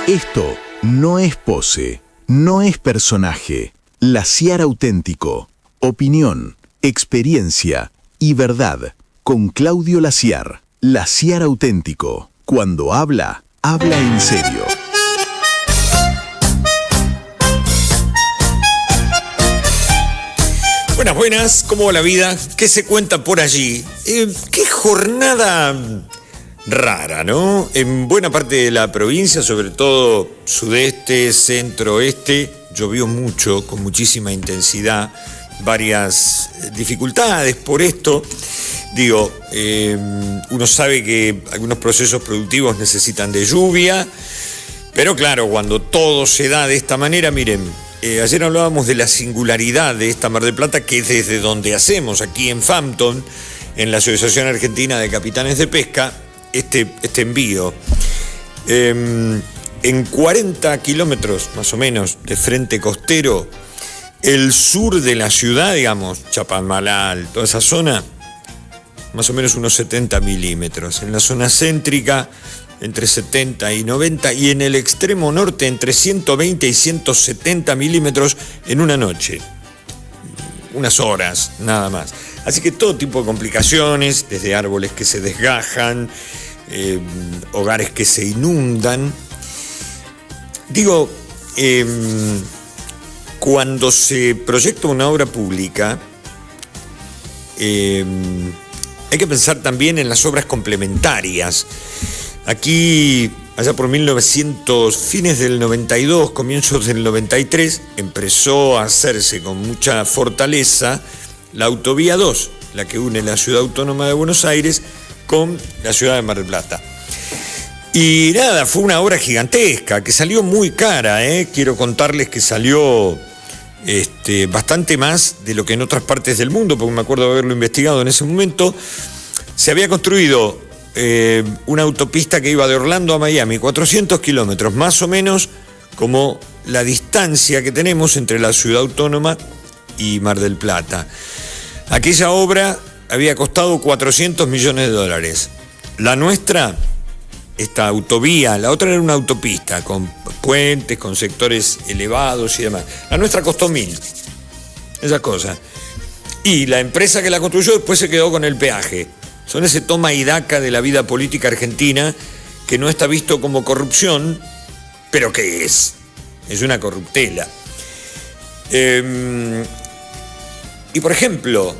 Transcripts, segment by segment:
Esto no es pose, no es personaje. Laciar auténtico. Opinión, experiencia y verdad. Con Claudio Laciar. Laciar auténtico. Cuando habla, habla en serio. Buenas, buenas, ¿cómo va la vida? ¿Qué se cuenta por allí? Qué jornada rara, ¿no? En buena parte de la provincia, sobre todo sudeste, centro, oeste, llovió mucho, con muchísima intensidad, varias dificultades por esto. Digo, uno sabe que algunos procesos productivos necesitan de lluvia, pero claro, cuando todo se da de esta manera, miren, ayer hablábamos de la singularidad de esta Mar del Plata, que es desde donde hacemos, aquí en Fampton, en la Asociación Argentina de Capitanes de Pesca, este envío. En 40 kilómetros, más o menos, de frente costero, el sur de la ciudad, digamos, Chapadmalal, toda esa zona, más o menos unos 70 milímetros. En la zona céntrica, entre 70 y 90, y en el extremo norte entre 120 y 170 milímetros en una noche. Unas horas, nada más. Así que todo tipo de complicaciones, desde árboles que se desgajan, hogares que se inundan. Digo, cuando se proyecta una obra pública, hay que pensar también en las obras complementarias. Aquí, allá por fines del 92, comienzos del 93, empezó a hacerse con mucha fortaleza la Autovía 2, la que une la Ciudad Autónoma de Buenos Aires con la ciudad de Mar del Plata. Y nada, fue una obra gigantesca, que salió muy cara, Quiero contarles que salió bastante más de lo que en otras partes del mundo, porque me acuerdo de haberlo investigado en ese momento. Se había construido una autopista que iba de Orlando a Miami, 400 kilómetros, más o menos como la distancia que tenemos entre la Ciudad Autónoma y Mar del Plata. Aquella obra había costado 400 millones de dólares. La nuestra, esta autovía, la otra era una autopista con puentes, con sectores elevados y demás. La nuestra costó 1.000, esa cosa. Y la empresa que la construyó después se quedó con el peaje. Son ese toma y daca de la vida política argentina que no está visto como corrupción, pero que es una corruptela. Y por ejemplo,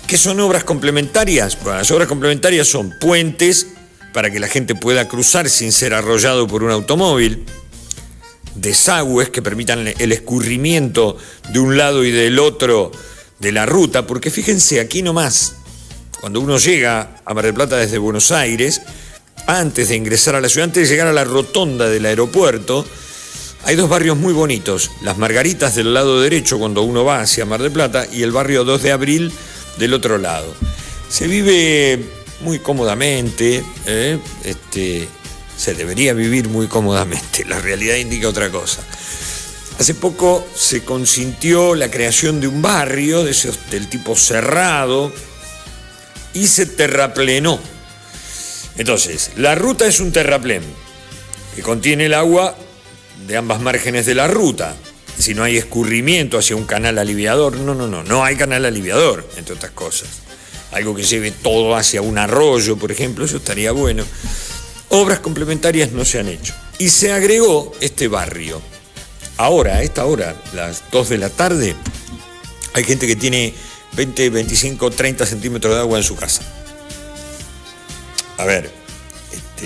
¿qué son obras complementarias? Bueno, las obras complementarias son puentes para que la gente pueda cruzar sin ser arrollado por un automóvil, desagües que permitan el escurrimiento de un lado y del otro de la ruta, porque fíjense, aquí nomás, cuando uno llega a Mar del Plata desde Buenos Aires, antes de ingresar a la ciudad, antes de llegar a la rotonda del aeropuerto, hay dos barrios muy bonitos. Las Margaritas del lado derecho cuando uno va hacia Mar del Plata y el barrio 2 de Abril del otro lado. Se vive muy cómodamente, se debería vivir muy cómodamente, la realidad indica otra cosa. Hace poco se consintió la creación de un barrio del tipo cerrado, y se terraplenó. Entonces, la ruta es un terraplén que contiene el agua de ambas márgenes de la ruta. Si no hay escurrimiento hacia un canal aliviador, no hay canal aliviador, entre otras cosas. Algo que lleve todo hacia un arroyo, por ejemplo, eso estaría bueno. Obras complementarias no se han hecho. Y se agregó este barrio. Ahora, a esta hora, las 2 de la tarde, hay gente que tiene 20, 25, 30 centímetros de agua en su casa. A ver,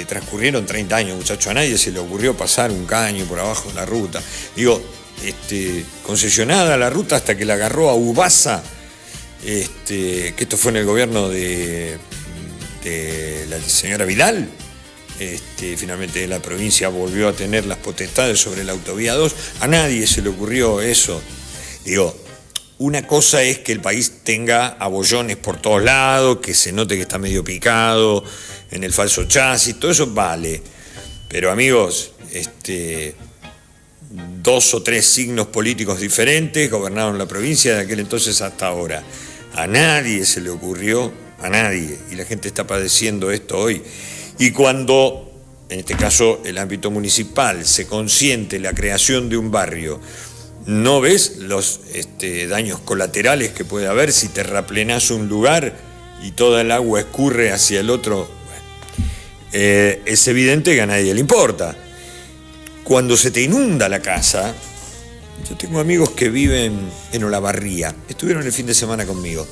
transcurrieron 30 años, muchachos, a nadie se le ocurrió pasar un caño por abajo de la ruta. Digo, concesionada la ruta hasta que la agarró a Ubasa, que esto fue en el gobierno de la señora Vidal. Finalmente la provincia volvió a tener las potestades sobre la Autovía 2. A nadie se le ocurrió eso. Digo, una cosa es que el país tenga abollones por todos lados, que se note que está medio picado en el falso chasis, todo eso vale. Pero amigos, 2 o 3 signos políticos diferentes gobernaron la provincia de aquel entonces hasta ahora. A nadie se le ocurrió, a nadie, y la gente está padeciendo esto hoy. Y cuando en este caso el ámbito municipal, se consiente la creación de un barrio, ¿no ves los daños colaterales que puede haber si terraplenás un lugar y toda el agua escurre hacia el otro? Bueno, es evidente que a nadie le importa. Cuando se te inunda la casa, yo tengo amigos que viven en Olavarría, estuvieron el fin de semana conmigo.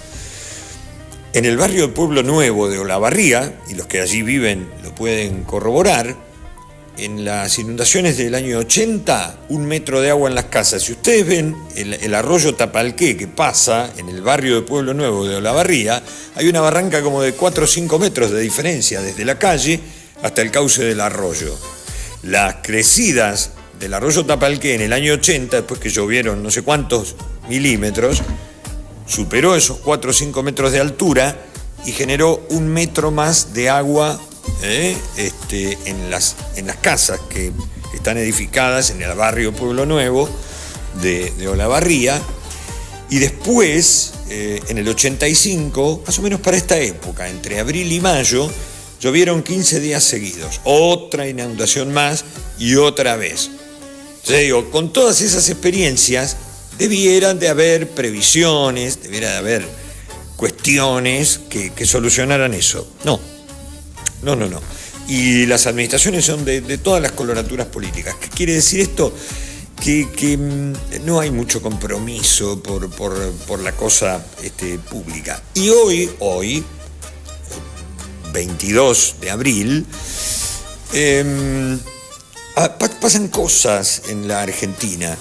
En el barrio de Pueblo Nuevo de Olavarría, y los que allí viven lo pueden corroborar, en las inundaciones del año 80, 1 metro de agua en las casas. Si ustedes ven el arroyo Tapalqué que pasa en el barrio de Pueblo Nuevo de Olavarría, hay una barranca como de 4 o 5 metros de diferencia desde la calle hasta el cauce del arroyo. Las crecidas del arroyo Tapalqué en el año 80, después que llovieron no sé cuántos milímetros, superó esos 4 o 5 metros de altura y generó 1 metro más de agua en las casas que están edificadas en el barrio Pueblo Nuevo de Olavarría. Y después, en el 85, más o menos para esta época, entre abril y mayo, llovieron 15 días seguidos. Otra inundación más y otra vez. Entonces digo, con todas esas experiencias, debieran de haber previsiones, debiera de haber cuestiones que solucionaran eso. No. Y las administraciones son de todas las coloraturas políticas. ¿Qué quiere decir esto? Que no hay mucho compromiso por la cosa pública. Y hoy, 22 de abril, pasan cosas en la Argentina.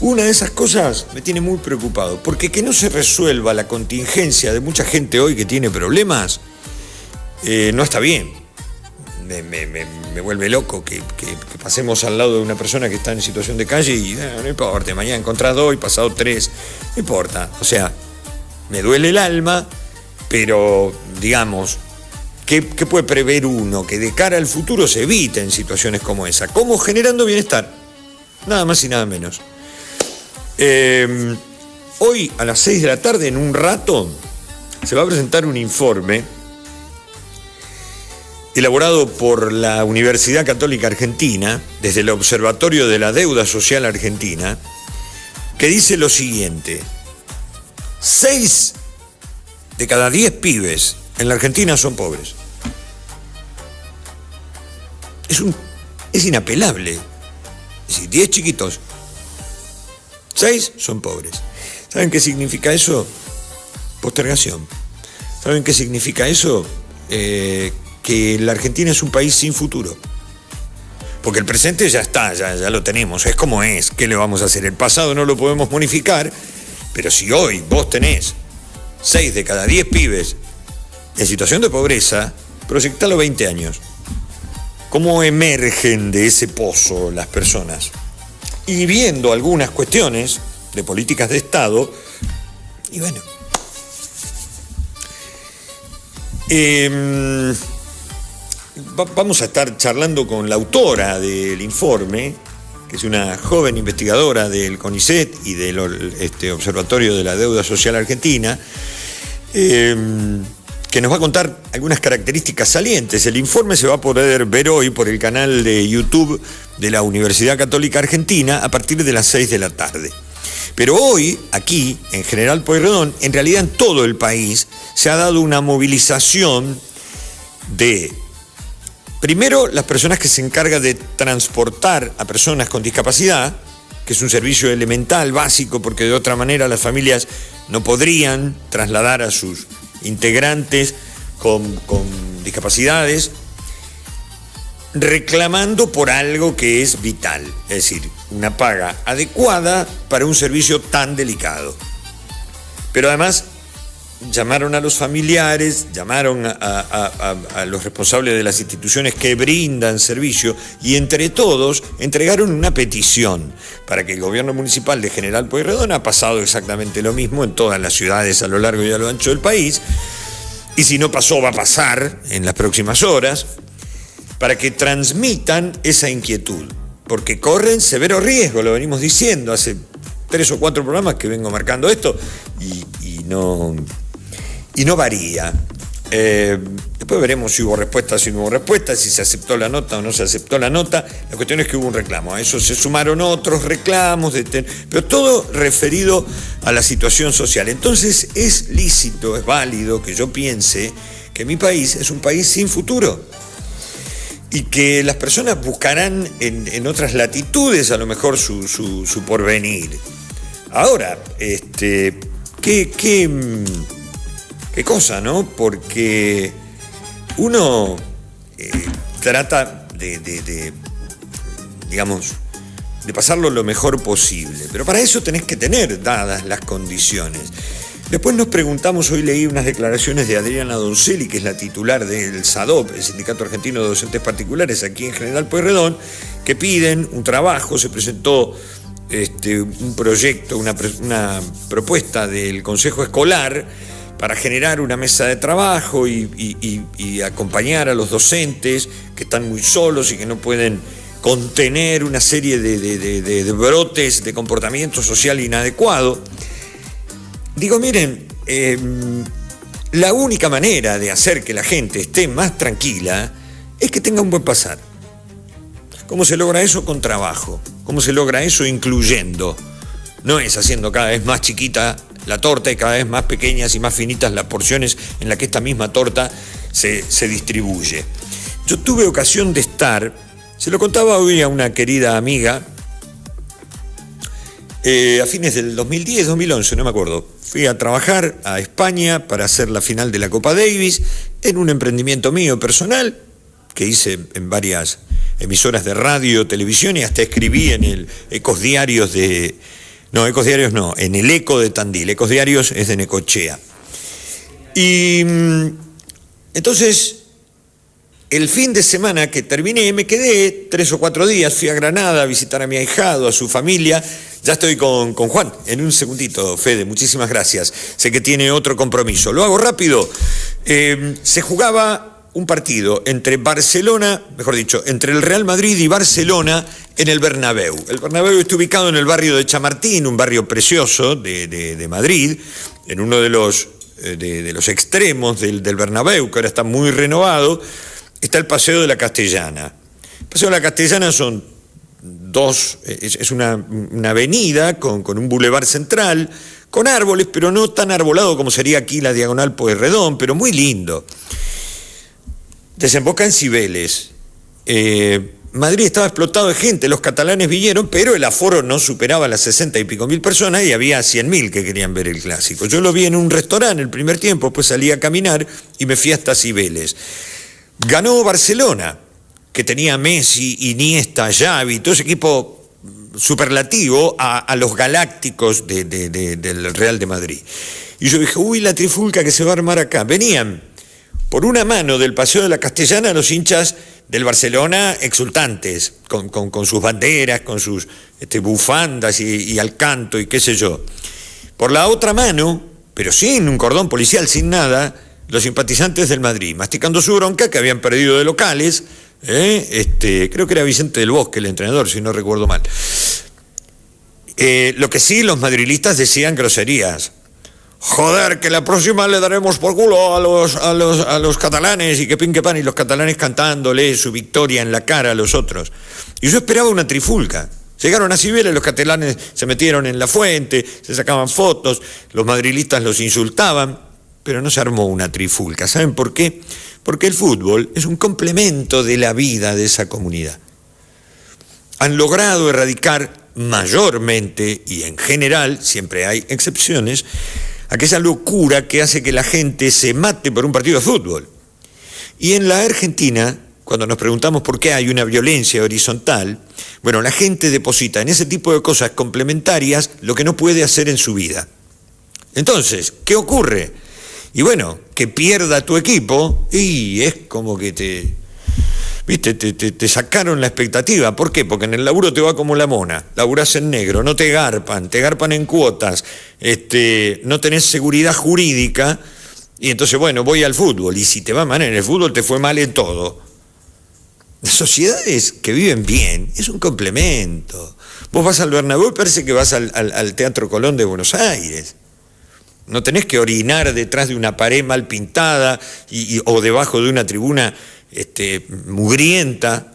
Una de esas cosas me tiene muy preocupado, porque que no se resuelva la contingencia de mucha gente hoy que tiene problemas, no está bien. Me vuelve loco que pasemos al lado de una persona que está en situación de calle y no importa, mañana encontrás 2 y pasado 3, no importa. O sea, me duele el alma, pero digamos, ¿qué puede prever uno? Que de cara al futuro se eviten situaciones como esa. ¿Cómo? Generando bienestar. Nada más y nada menos. Hoy a las 6 de la tarde, en un rato, se va a presentar un informe elaborado por la Universidad Católica Argentina, desde el Observatorio de la Deuda Social Argentina, que dice lo siguiente: 6 de cada 10 pibes en la Argentina son pobres. Es inapelable. Es decir, 10 chiquitos, 6 son pobres. ¿Saben qué significa eso? Postergación. ¿Saben qué significa eso? Que la Argentina es un país sin futuro. Porque el presente ya está, ya lo tenemos, es como es. ¿Qué le vamos a hacer? El pasado no lo podemos modificar, pero si hoy vos tenés 6 de cada 10 pibes en situación de pobreza, proyectalo 20 años. ¿Cómo emergen de ese pozo las personas? Y viendo algunas cuestiones de políticas de Estado, y bueno, vamos a estar charlando con la autora del informe, que es una joven investigadora del CONICET y del Observatorio de la Deuda Social Argentina, que nos va a contar algunas características salientes. El informe se va a poder ver hoy por el canal de YouTube de la Universidad Católica Argentina a partir de las 6 de la tarde. Pero hoy, aquí, en General Pueyrredón, en realidad en todo el país, se ha dado una movilización de, primero, las personas que se encargan de transportar a personas con discapacidad, que es un servicio elemental, básico, porque de otra manera las familias no podrían trasladar a sus integrantes con discapacidades, reclamando por algo que es vital, es decir, una paga adecuada para un servicio tan delicado. Pero además llamaron a los familiares, llamaron a los responsables de las instituciones que brindan servicio y entre todos entregaron una petición para que el gobierno municipal de General Pueyrredón, ha pasado exactamente lo mismo en todas las ciudades a lo largo y a lo ancho del país, y si no pasó va a pasar en las próximas horas, para que transmitan esa inquietud, porque corren severo riesgo, lo venimos diciendo hace 3 o 4 programas que vengo marcando esto, y no varía. Después veremos si hubo respuesta, si no hubo respuesta, si se aceptó la nota o no se aceptó la nota. La cuestión es que hubo un reclamo. A eso se sumaron otros reclamos, pero todo referido a la situación social. Entonces es lícito, es válido que yo piense que mi país es un país sin futuro y que las personas buscarán en otras latitudes a lo mejor su porvenir. Ahora, qué cosa, ¿no? Porque uno trata digamos, de pasarlo lo mejor posible, pero para eso tenés que tener dadas las condiciones. Después nos preguntamos, hoy leí unas declaraciones de Adriana Donzelli, que es la titular del SADOP, el Sindicato Argentino de Docentes Particulares, aquí en General Pueyrredón, que piden un trabajo. Se presentó un proyecto, una propuesta del Consejo Escolar para generar una mesa de trabajo y acompañar a los docentes que están muy solos y que no pueden contener una serie de brotes de comportamiento social inadecuado. Digo, miren, la única manera de hacer que la gente esté más tranquila es que tenga un buen pasar. ¿Cómo se logra eso? Con trabajo. ¿Cómo se logra eso? Incluyendo. No es haciendo cada vez más chiquita la torta y cada vez más pequeñas y más finitas las porciones en las que esta misma torta se distribuye. Yo tuve ocasión de estar, se lo contaba hoy a una querida amiga, a fines del 2010, 2011, no me acuerdo. Fui a trabajar a España para hacer la final de la Copa Davis en un emprendimiento mío personal que hice en varias emisoras de radio, televisión y hasta escribí en el Ecos Diarios en el Eco de Tandil. Ecos Diarios es de Necochea. Y entonces, el fin de semana que terminé, me quedé 3 o 4 días, fui a Granada a visitar a mi ahijado, a su familia. Ya estoy con Juan, en un segundito, Fede, muchísimas gracias. Sé que tiene otro compromiso. Lo hago rápido. Se jugaba un partido entre el Real Madrid y Barcelona en el Bernabéu. El Bernabéu está ubicado en el barrio de Chamartín, un barrio precioso de Madrid, en uno de los extremos del Bernabéu, que ahora está muy renovado. Está el Paseo de la Castellana. El Paseo de la Castellana es una avenida con un bulevar central, con árboles, pero no tan arbolado como sería aquí la Diagonal Pueyrredón, pero muy lindo. Desemboca en Cibeles. Madrid estaba explotado de gente, los catalanes vinieron, pero el aforo no superaba las 60 y pico mil personas y había 100.000 que querían ver el clásico. Yo lo vi en un restaurante el primer tiempo, pues salí a caminar y me fui hasta Cibeles. Ganó Barcelona, que tenía Messi, Iniesta, Xavi, todo ese equipo superlativo a los galácticos del Real de Madrid. Y yo dije, la trifulca que se va a armar acá. Venían por una mano del Paseo de la Castellana los hinchas del Barcelona exultantes, con sus banderas, con sus bufandas y al canto y qué sé yo. Por la otra mano, pero sin un cordón policial, sin nada, los simpatizantes del Madrid, masticando su bronca, que habían perdido de locales. Creo que era Vicente del Bosque el entrenador, si no recuerdo mal. Lo que sí, los madrilistas decían groserías. Joder, que la próxima le daremos por culo a los catalanes y que pin que pan, y los catalanes cantándole su victoria en la cara a los otros. Y yo esperaba una trifulca. Llegaron a Cibeles, los catalanes se metieron en la fuente, se sacaban fotos, los madrilistas los insultaban, pero no se armó una trifulca. ¿Saben por qué? Porque el fútbol es un complemento de la vida de esa comunidad. Han logrado erradicar mayormente, y en general, siempre hay excepciones, aquella locura que hace que la gente se mate por un partido de fútbol. Y en la Argentina, cuando nos preguntamos por qué hay una violencia horizontal, bueno, la gente deposita en ese tipo de cosas complementarias lo que no puede hacer en su vida. Entonces, ¿qué ocurre? Y bueno, que pierda tu equipo y es como que te sacaron la expectativa. ¿Por qué? Porque en el laburo te va como la mona, laburás en negro, no te garpan en cuotas, no tenés seguridad jurídica y entonces, bueno, voy al fútbol y si te va mal en el fútbol te fue mal en todo. Las sociedades que viven bien es un complemento. Vos vas al Bernabéu y parece que vas al Teatro Colón de Buenos Aires. No tenés que orinar detrás de una pared mal pintada o debajo de una tribuna mugrienta.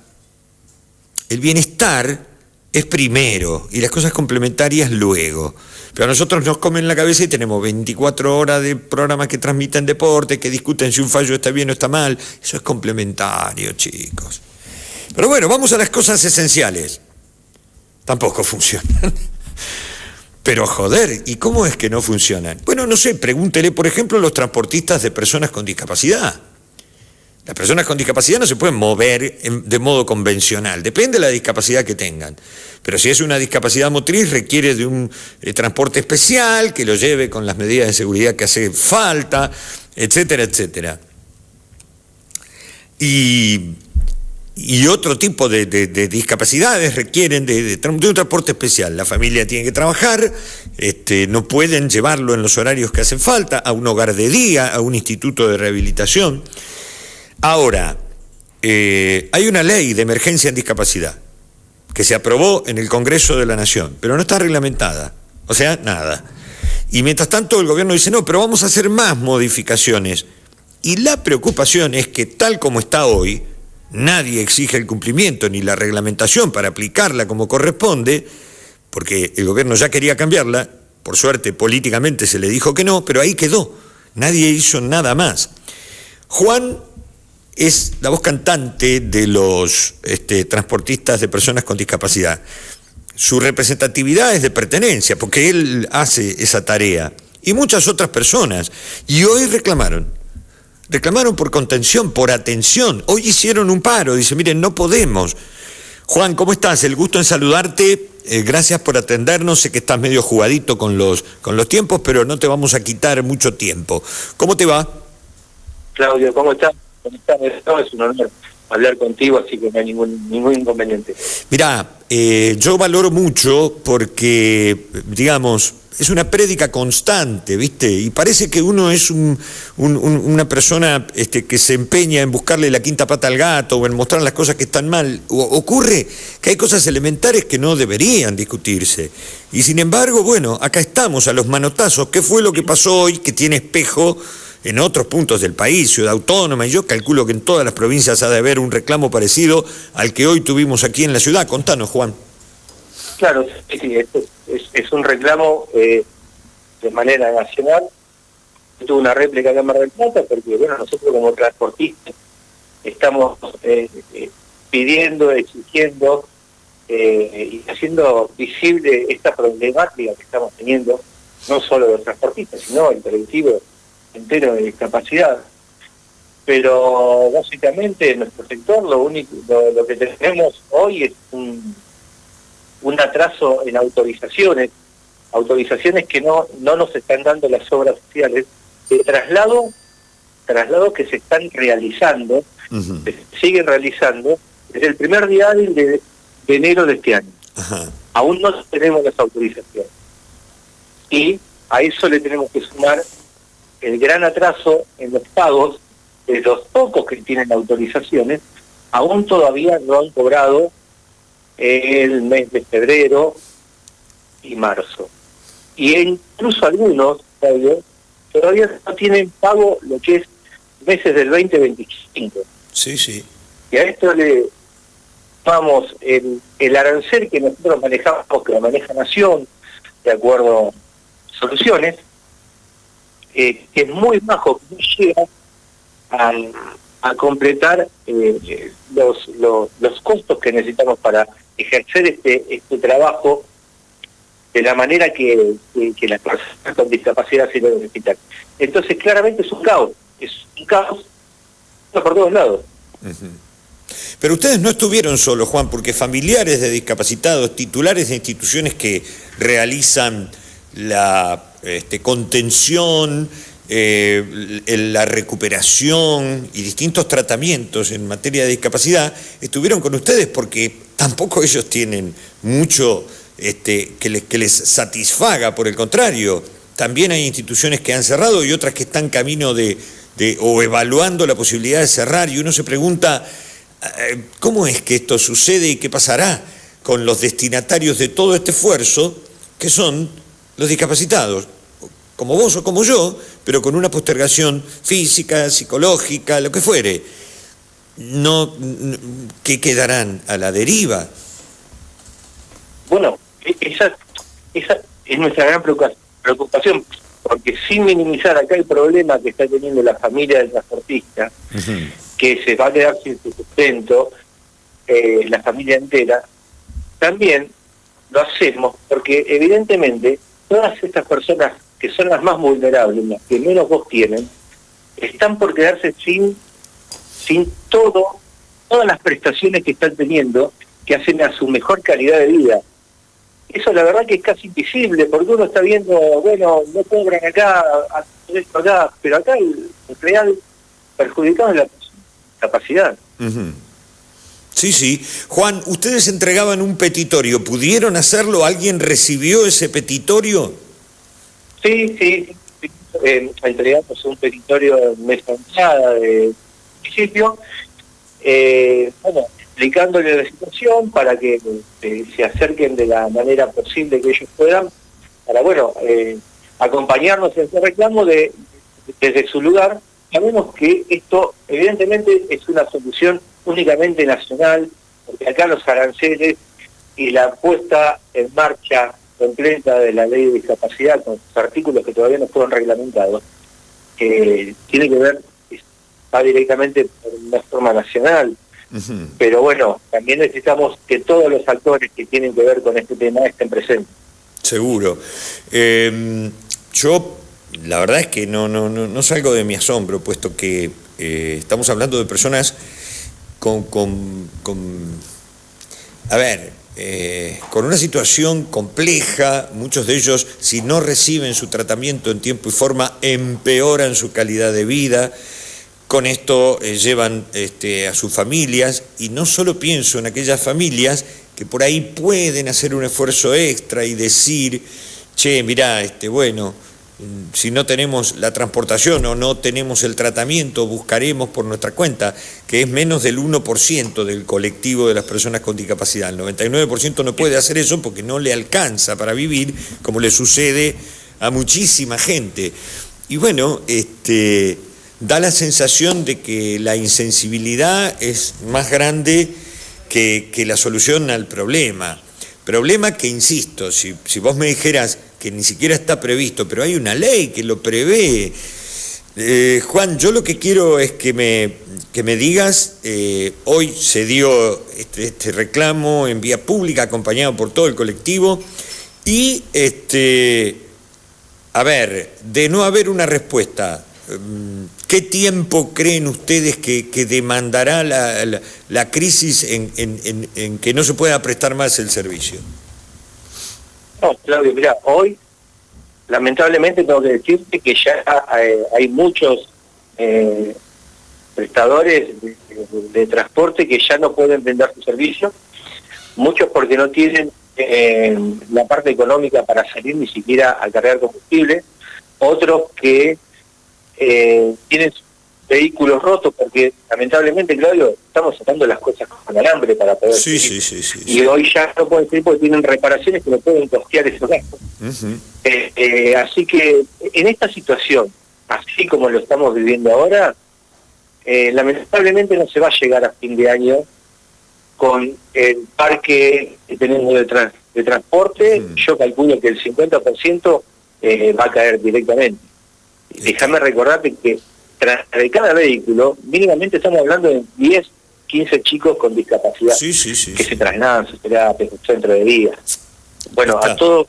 El bienestar es primero y las cosas complementarias luego. Pero a nosotros nos comen la cabeza y tenemos 24 horas de programas que transmiten deporte, que discuten si un fallo está bien o está mal. Eso es complementario, chicos. Pero bueno, vamos a las cosas esenciales. Tampoco funcionan. Pero joder, ¿y cómo es que no funcionan? Bueno, no sé, pregúntele, por ejemplo, a los transportistas de personas con discapacidad. Las personas con discapacidad no se pueden mover de modo convencional, depende de la discapacidad que tengan. Pero si es una discapacidad motriz, requiere de un transporte especial que lo lleve con las medidas de seguridad que hace falta, etcétera, etcétera. Y otro tipo de discapacidades requieren de un transporte especial. La familia tiene que trabajar, no pueden llevarlo en los horarios que hacen falta, a un hogar de día, a un instituto de rehabilitación. Ahora, hay una ley de emergencia en discapacidad que se aprobó en el Congreso de la Nación, pero no está reglamentada, o sea, nada. Y mientras tanto el gobierno dice, no, pero vamos a hacer más modificaciones. Y la preocupación es que tal como está hoy, nadie exige el cumplimiento ni la reglamentación para aplicarla como corresponde, porque el gobierno ya quería cambiarla, por suerte políticamente se le dijo que no, pero ahí quedó, nadie hizo nada más. Juan es la voz cantante de los transportistas de personas con discapacidad. Su representatividad es de pertenencia, porque él hace esa tarea, y muchas otras personas, y hoy reclamaron por contención, por atención. Hoy hicieron un paro, dice, miren, no podemos. Juan, ¿cómo estás? El gusto en saludarte, gracias por atendernos, sé que estás medio jugadito con los tiempos, pero no te vamos a quitar mucho tiempo. ¿Cómo te va? Claudio, ¿cómo estás? Es un honor hablar contigo, así que no hay ningún inconveniente. Mirá, yo valoro mucho porque, digamos, es una prédica constante, ¿viste? Y parece que uno es una persona que se empeña en buscarle la quinta pata al gato o en mostrar las cosas que están mal. Ocurre que hay cosas elementales que no deberían discutirse. Y sin embargo, bueno, acá estamos a los manotazos. ¿Qué fue lo que pasó hoy que tiene espejo en otros puntos del país, Ciudad Autónoma? Y yo calculo que en todas las provincias ha de haber un reclamo parecido al que hoy tuvimos aquí en la ciudad. Contanos, Juan. Claro, sí, es un reclamo de manera nacional. Tuve una réplica acá en Mar del Plata porque, bueno, nosotros como transportistas estamos pidiendo, exigiendo y haciendo visible esta problemática que estamos teniendo, no solo los transportistas, sino el colectivo entero de discapacidad. Pero básicamente en nuestro sector lo que tenemos hoy es un atraso en autorizaciones que no nos están dando las obras sociales de traslado que se están realizando, se siguen realizando desde el primer día hábil de enero de este año. Ajá. Aún no tenemos las autorizaciones. Y a eso le tenemos que sumar el gran atraso en los pagos de los pocos que tienen autorizaciones, aún todavía no han cobrado el mes de febrero y marzo. Y incluso algunos, Claudio, todavía no tienen pago lo que es meses del 2025. Sí, sí. Y a esto le vamos el arancel que nosotros manejamos, que lo maneja Nación, de acuerdo a Soluciones, que es muy bajo, que no llega a completar los costos que necesitamos para ejercer este trabajo de la manera que las personas con discapacidad se lo necesitan. Entonces, claramente es un caos por todos lados. Uh-huh. Pero ustedes no estuvieron solos, Juan, porque familiares de discapacitados, titulares de instituciones que realizan la contención, la recuperación y distintos tratamientos en materia de discapacidad, estuvieron con ustedes porque tampoco ellos tienen mucho que les satisfaga, por el contrario, también hay instituciones que han cerrado y otras que están camino o evaluando la posibilidad de cerrar, y uno se pregunta ¿cómo es que esto sucede y qué pasará con los destinatarios de todo este esfuerzo, que son los discapacitados? como vos o como yo, pero con una postergación física, psicológica, lo que fuere. No, ¿qué quedarán a la deriva? Bueno, esa es nuestra gran preocupación, porque sin minimizar acá el problema que está teniendo la familia del transportista, que se va a quedar sin su sustento, la familia entera, también lo hacemos porque evidentemente todas estas personas que son las más vulnerables, las que menos voz tienen, están por quedarse sin todas las prestaciones que están teniendo, que hacen a su mejor calidad de vida. Eso la verdad que es casi invisible, porque uno está viendo, bueno, no cobran acá, esto acá, pero acá el real perjudicado es la capacidad. Sí, sí. Juan, ustedes entregaban un petitorio, ¿pudieron hacerlo? ¿Alguien recibió ese petitorio? Sí. Entregamos un petitorio en mesa de municipio, explicándole la situación para que se acerquen de la manera posible que ellos puedan, para, acompañarnos en ese reclamo desde su lugar. Sabemos que esto evidentemente es una solución únicamente nacional, porque acá los aranceles y la puesta en marcha completa de la ley de discapacidad con sus artículos que todavía no fueron reglamentados, tiene que ver, va directamente por una forma nacional. Pero bueno, también necesitamos que todos los actores que tienen que ver con este tema estén presentes. Seguro. Yo, la verdad es que no salgo de mi asombro, puesto que estamos hablando de personas con una situación compleja. Muchos de ellos, si no reciben su tratamiento en tiempo y forma, empeoran su calidad de vida. Con esto llevan a sus familias, y no solo pienso en aquellas familias que por ahí pueden hacer un esfuerzo extra y decir, che, mirá, si no tenemos la transportación o no tenemos el tratamiento, buscaremos por nuestra cuenta, que es menos del 1% del colectivo de las personas con discapacidad. El 99% no puede hacer eso porque no le alcanza para vivir, como le sucede a muchísima gente. Y bueno, da la sensación de que la insensibilidad es más grande que la solución al problema. Problema que, insisto, si vos me dijeras que ni siquiera está previsto, pero hay una ley que lo prevé. Juan, yo lo que quiero es que me digas, hoy se dio este reclamo en vía pública, acompañado por todo el colectivo, y de no haber una respuesta, ¿qué tiempo creen ustedes que demandará la crisis en que no se pueda prestar más el servicio? No, Claudio, mira, hoy lamentablemente tengo que decirte que ya hay muchos prestadores de transporte que ya no pueden vender su servicio, muchos porque no tienen la parte económica para salir ni siquiera a cargar combustible, otros que tienen vehículos rotos, porque lamentablemente, Claudio, estamos sacando las cosas con alambre para poder sí. Y hoy ya no pueden seguir porque tienen reparaciones que no pueden costear esos gastos. Así que en esta situación, así como lo estamos viviendo ahora, lamentablemente no se va a llegar a fin de año con el parque que tenemos de transporte. Yo calculo que el 50% va a caer directamente. Déjame recordarte que de cada vehículo, mínimamente estamos hablando de 10, 15 chicos con discapacidad que se trasladan a sus terapias, a su centro de día. Bueno, a todos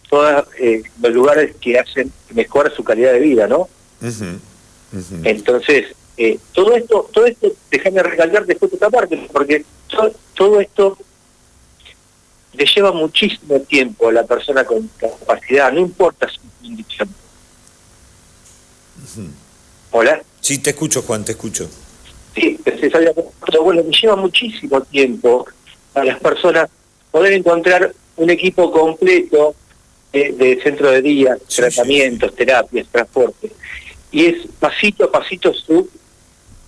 los lugares que hacen mejorar su calidad de vida, ¿no? Entonces, todo esto, déjame recalcar después de esta parte, porque todo esto le lleva muchísimo tiempo a la persona con discapacidad, no importa su condición. ¿Hola? Sí, te escucho, Juan, te escucho. Sí, bueno, me lleva muchísimo tiempo a las personas poder encontrar un equipo completo de centro de día, tratamientos, terapias, transporte. Y es pasito a pasito su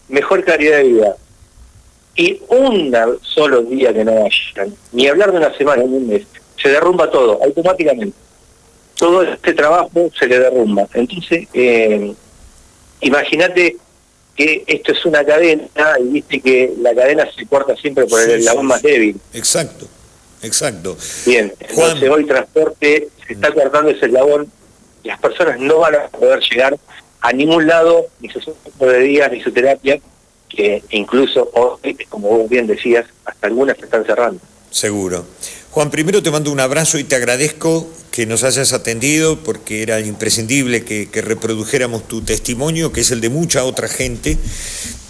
mejor calidad de vida. Y un solo día que no vayan, ni hablar de una semana, ni un mes, se derrumba todo automáticamente. todo este trabajo se le derrumba. Entonces, imagínate que esto es una cadena, y viste que la cadena se corta siempre por el eslabón más débil. Exacto, exacto. Bien, entonces Juan, hoy transporte se está cortando ese eslabón, las personas no van a poder llegar a ningún lado, ni su centro de día, ni su terapia, que incluso hoy, como vos bien decías, hasta algunas se están cerrando. seguro. Juan, primero te mando un abrazo y te agradezco que nos hayas atendido porque era imprescindible que reprodujéramos tu testimonio, que es el de mucha otra gente.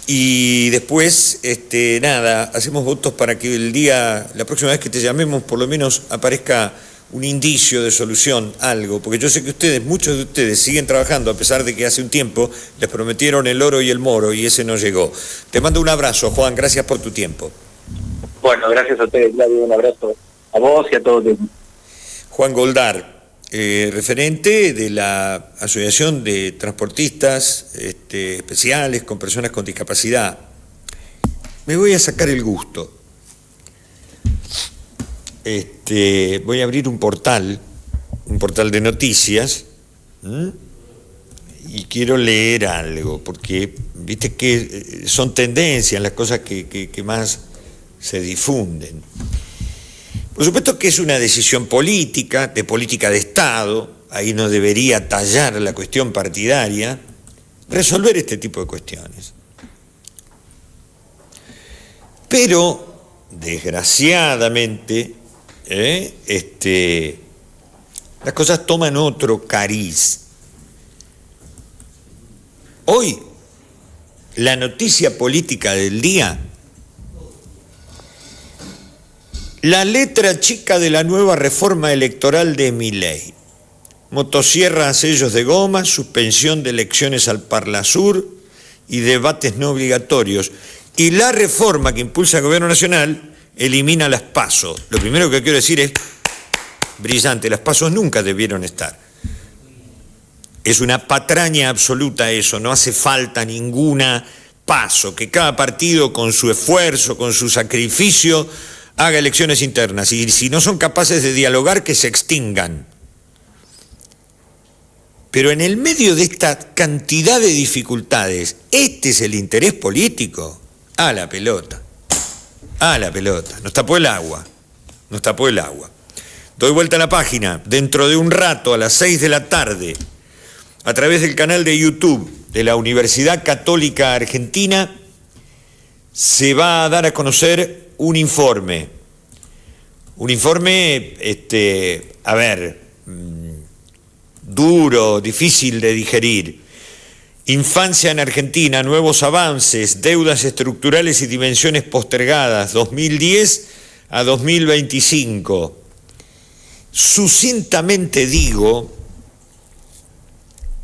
Y después, nada, hacemos votos para que la próxima vez que te llamemos, por lo menos aparezca un indicio de solución, algo, porque yo sé que muchos de ustedes siguen trabajando, a pesar de que hace un tiempo les prometieron el oro y el moro y ese no llegó. Te mando un abrazo, Juan, gracias por tu tiempo. Bueno, gracias a ustedes, Claudio, un abrazo a vos y a todos. Juan Goldar, referente de la Asociación de Transportistas Especiales con Personas con Discapacidad. Me voy a sacar el gusto. Voy a abrir un portal de noticias, y quiero leer algo, porque viste que son tendencias las cosas que más se difunden. Por supuesto que es una decisión política, de Estado, ahí no debería tallar la cuestión partidaria, resolver este tipo de cuestiones. Pero, desgraciadamente, las cosas toman otro cariz. Hoy, la noticia política del día: la letra chica de la nueva reforma electoral de Milei. Motosierra a sellos de goma, suspensión de elecciones al Parlasur y debates no obligatorios. Y la reforma que impulsa el Gobierno Nacional elimina las PASO. Lo primero que quiero decir es, brillante, las PASO nunca debieron estar. Es una patraña absoluta eso, no hace falta ninguna PASO, que cada partido con su esfuerzo, con su sacrificio, haga elecciones internas, y si no son capaces de dialogar, que se extingan. Pero en el medio de esta cantidad de dificultades, ¿este es el interés político? A la pelota, nos tapó el agua. Doy vuelta a la página, dentro de un rato, a las 6 de la tarde, a través del canal de YouTube de la Universidad Católica Argentina, se va a dar a conocer un informe, duro, difícil de digerir. Infancia en Argentina, nuevos avances, deudas estructurales y dimensiones postergadas, 2010 a 2025. Sucintamente digo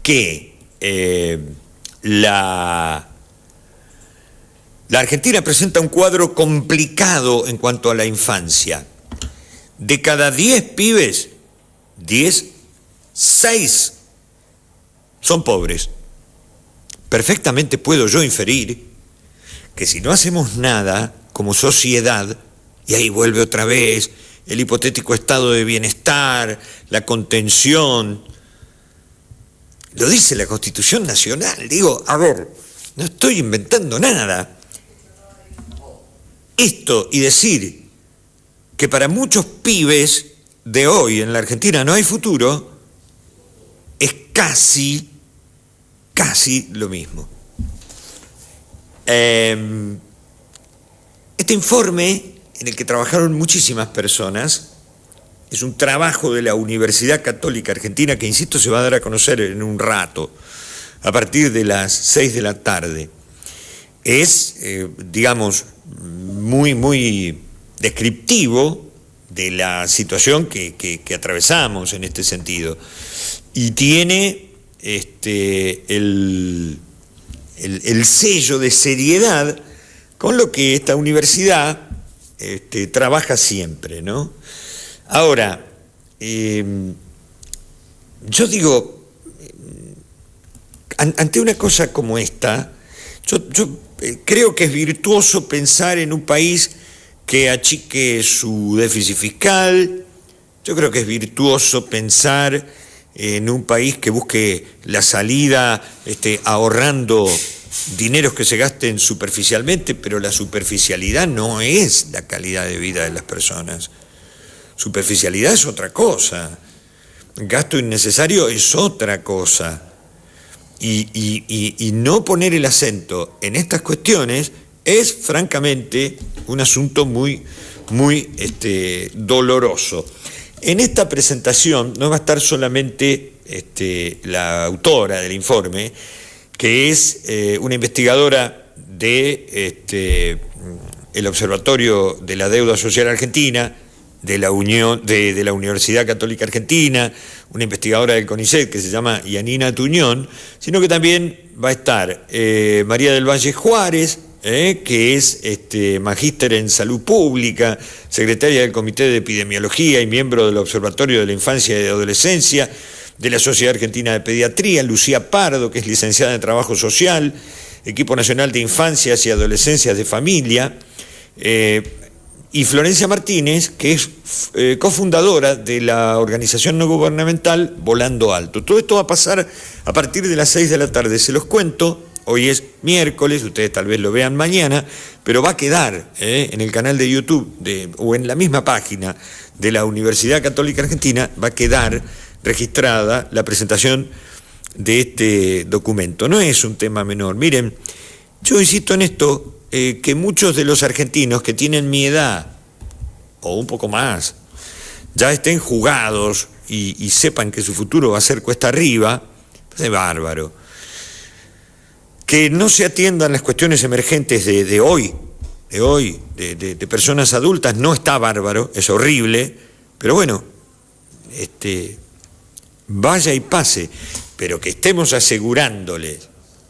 que la Argentina presenta un cuadro complicado en cuanto a la infancia. De cada 10 pibes, 6 son pobres. Perfectamente puedo yo inferir que si no hacemos nada como sociedad, y ahí vuelve otra vez el hipotético estado de bienestar, la contención, lo dice la Constitución Nacional, no estoy inventando nada. Esto y decir que para muchos pibes de hoy en la Argentina no hay futuro es casi lo mismo. Este informe, en el que trabajaron muchísimas personas, es un trabajo de la Universidad Católica Argentina que, insisto, se va a dar a conocer en un rato, a partir de las 6 de la tarde. Es, muy descriptivo de la situación que atravesamos en este sentido. Y tiene el sello de seriedad con lo que esta universidad trabaja siempre, ¿no? Ahora, yo digo, ante una cosa como esta, yo creo que es virtuoso pensar en un país que achique su déficit fiscal. Yo creo que es virtuoso pensar en un país que busque la salida ahorrando dineros que se gasten superficialmente, pero la superficialidad no es la calidad de vida de las personas. Superficialidad es otra cosa. Gasto innecesario es otra cosa. Y no poner el acento en estas cuestiones es francamente un asunto muy doloroso. En esta presentación no va a estar solamente la autora del informe, que es una investigadora de el Observatorio de la Deuda Social Argentina, de la Universidad Católica Argentina, una investigadora del CONICET que se llama Yanina Tuñón, sino que también va a estar María del Valle Juárez, que es magíster en salud pública, secretaria del Comité de Epidemiología y miembro del Observatorio de la Infancia y de Adolescencia de la Sociedad Argentina de Pediatría, Lucía Pardo, que es licenciada en Trabajo Social, Equipo Nacional de Infancias y Adolescencias de Familia, y Florencia Martínez, que es cofundadora de la organización no gubernamental Volando Alto. Todo esto va a pasar a partir de las 6 de la tarde, se los cuento. Hoy es miércoles, ustedes tal vez lo vean mañana, pero va a quedar en el canal de YouTube o en la misma página de la Universidad Católica Argentina, va a quedar registrada la presentación de este documento. No es un tema menor. Miren, yo insisto en esto, que muchos de los argentinos que tienen mi edad, o un poco más, ya estén jugados y sepan que su futuro va a ser cuesta arriba, es bárbaro. Que no se atiendan las cuestiones emergentes de hoy, de personas adultas, no está bárbaro, es horrible, pero bueno, vaya y pase, pero que estemos asegurándole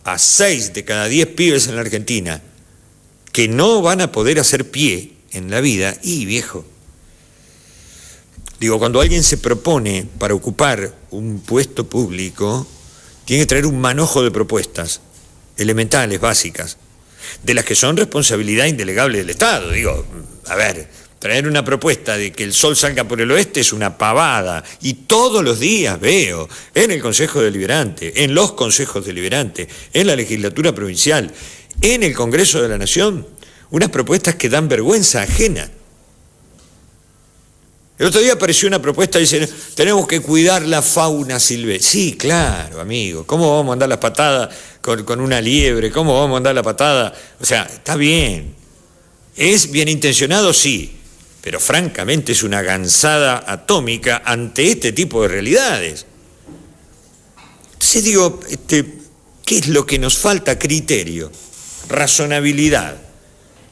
a 6 de cada 10 pibes en la Argentina que no van a poder hacer pie en la vida, y viejo, digo, cuando alguien se propone para ocupar un puesto público, tiene que traer un manojo de propuestas elementales, básicas, de las que son responsabilidad indelegable del Estado. Digo, a ver, traer una propuesta de que el sol salga por el oeste es una pavada, y todos los días veo en el Consejo Deliberante, en los consejos deliberantes, en la legislatura provincial, en el Congreso de la Nación, unas propuestas que dan vergüenza ajena. El otro día apareció una propuesta, dice, tenemos que cuidar la fauna silvestre. Sí, claro, amigo, ¿cómo vamos a andar las patadas con una liebre? ¿Cómo vamos a andar la patada? O sea, está bien. ¿Es bien intencionado? Sí, pero francamente es una gansada atómica ante este tipo de realidades. Entonces digo, ¿qué es lo que nos falta? Criterio, razonabilidad,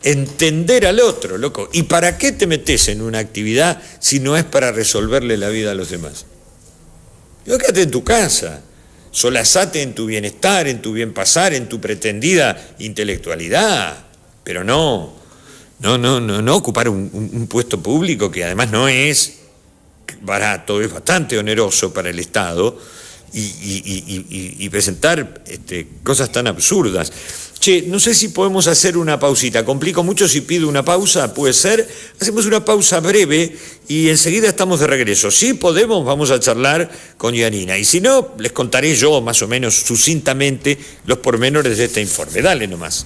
entender al otro, loco. ¿Y para qué te metes en una actividad si no es para resolverle la vida a los demás? Yo quédate en tu casa, solazate en tu bienestar, en tu bien pasar, en tu pretendida intelectualidad, pero no ocupar un puesto público que además no es barato, es bastante oneroso para el Estado, y presentar cosas tan absurdas. Che, no sé si podemos hacer una pausita. Complico mucho si pido una pausa, puede ser. Hacemos una pausa breve y enseguida estamos de regreso. Si podemos, vamos a charlar con Yanina. Y si no, les contaré yo más o menos sucintamente los pormenores de este informe. Dale nomás.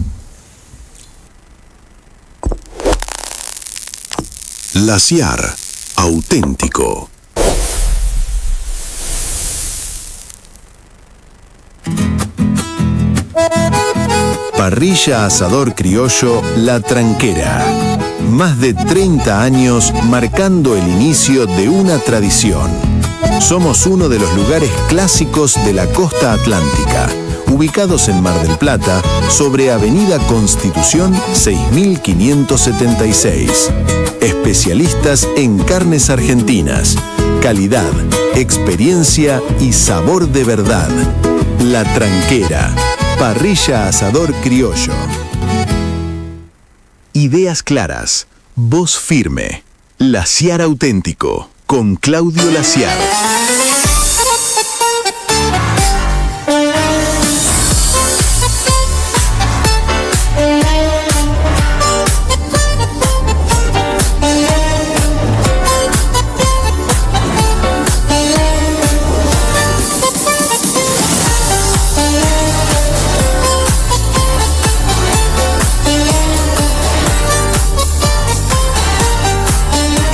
La CIAR, auténtico. Parrilla Asador Criollo La Tranquera. Más de 30 años marcando el inicio de una tradición. Somos uno de los lugares clásicos de la costa atlántica, ubicados en Mar del Plata, sobre Avenida Constitución 6576. Especialistas en carnes argentinas, calidad, experiencia y sabor de verdad. La Tranquera. Parrilla Asador Criollo. Ideas claras, voz firme. La CIAR auténtico, con Claudio Laciar.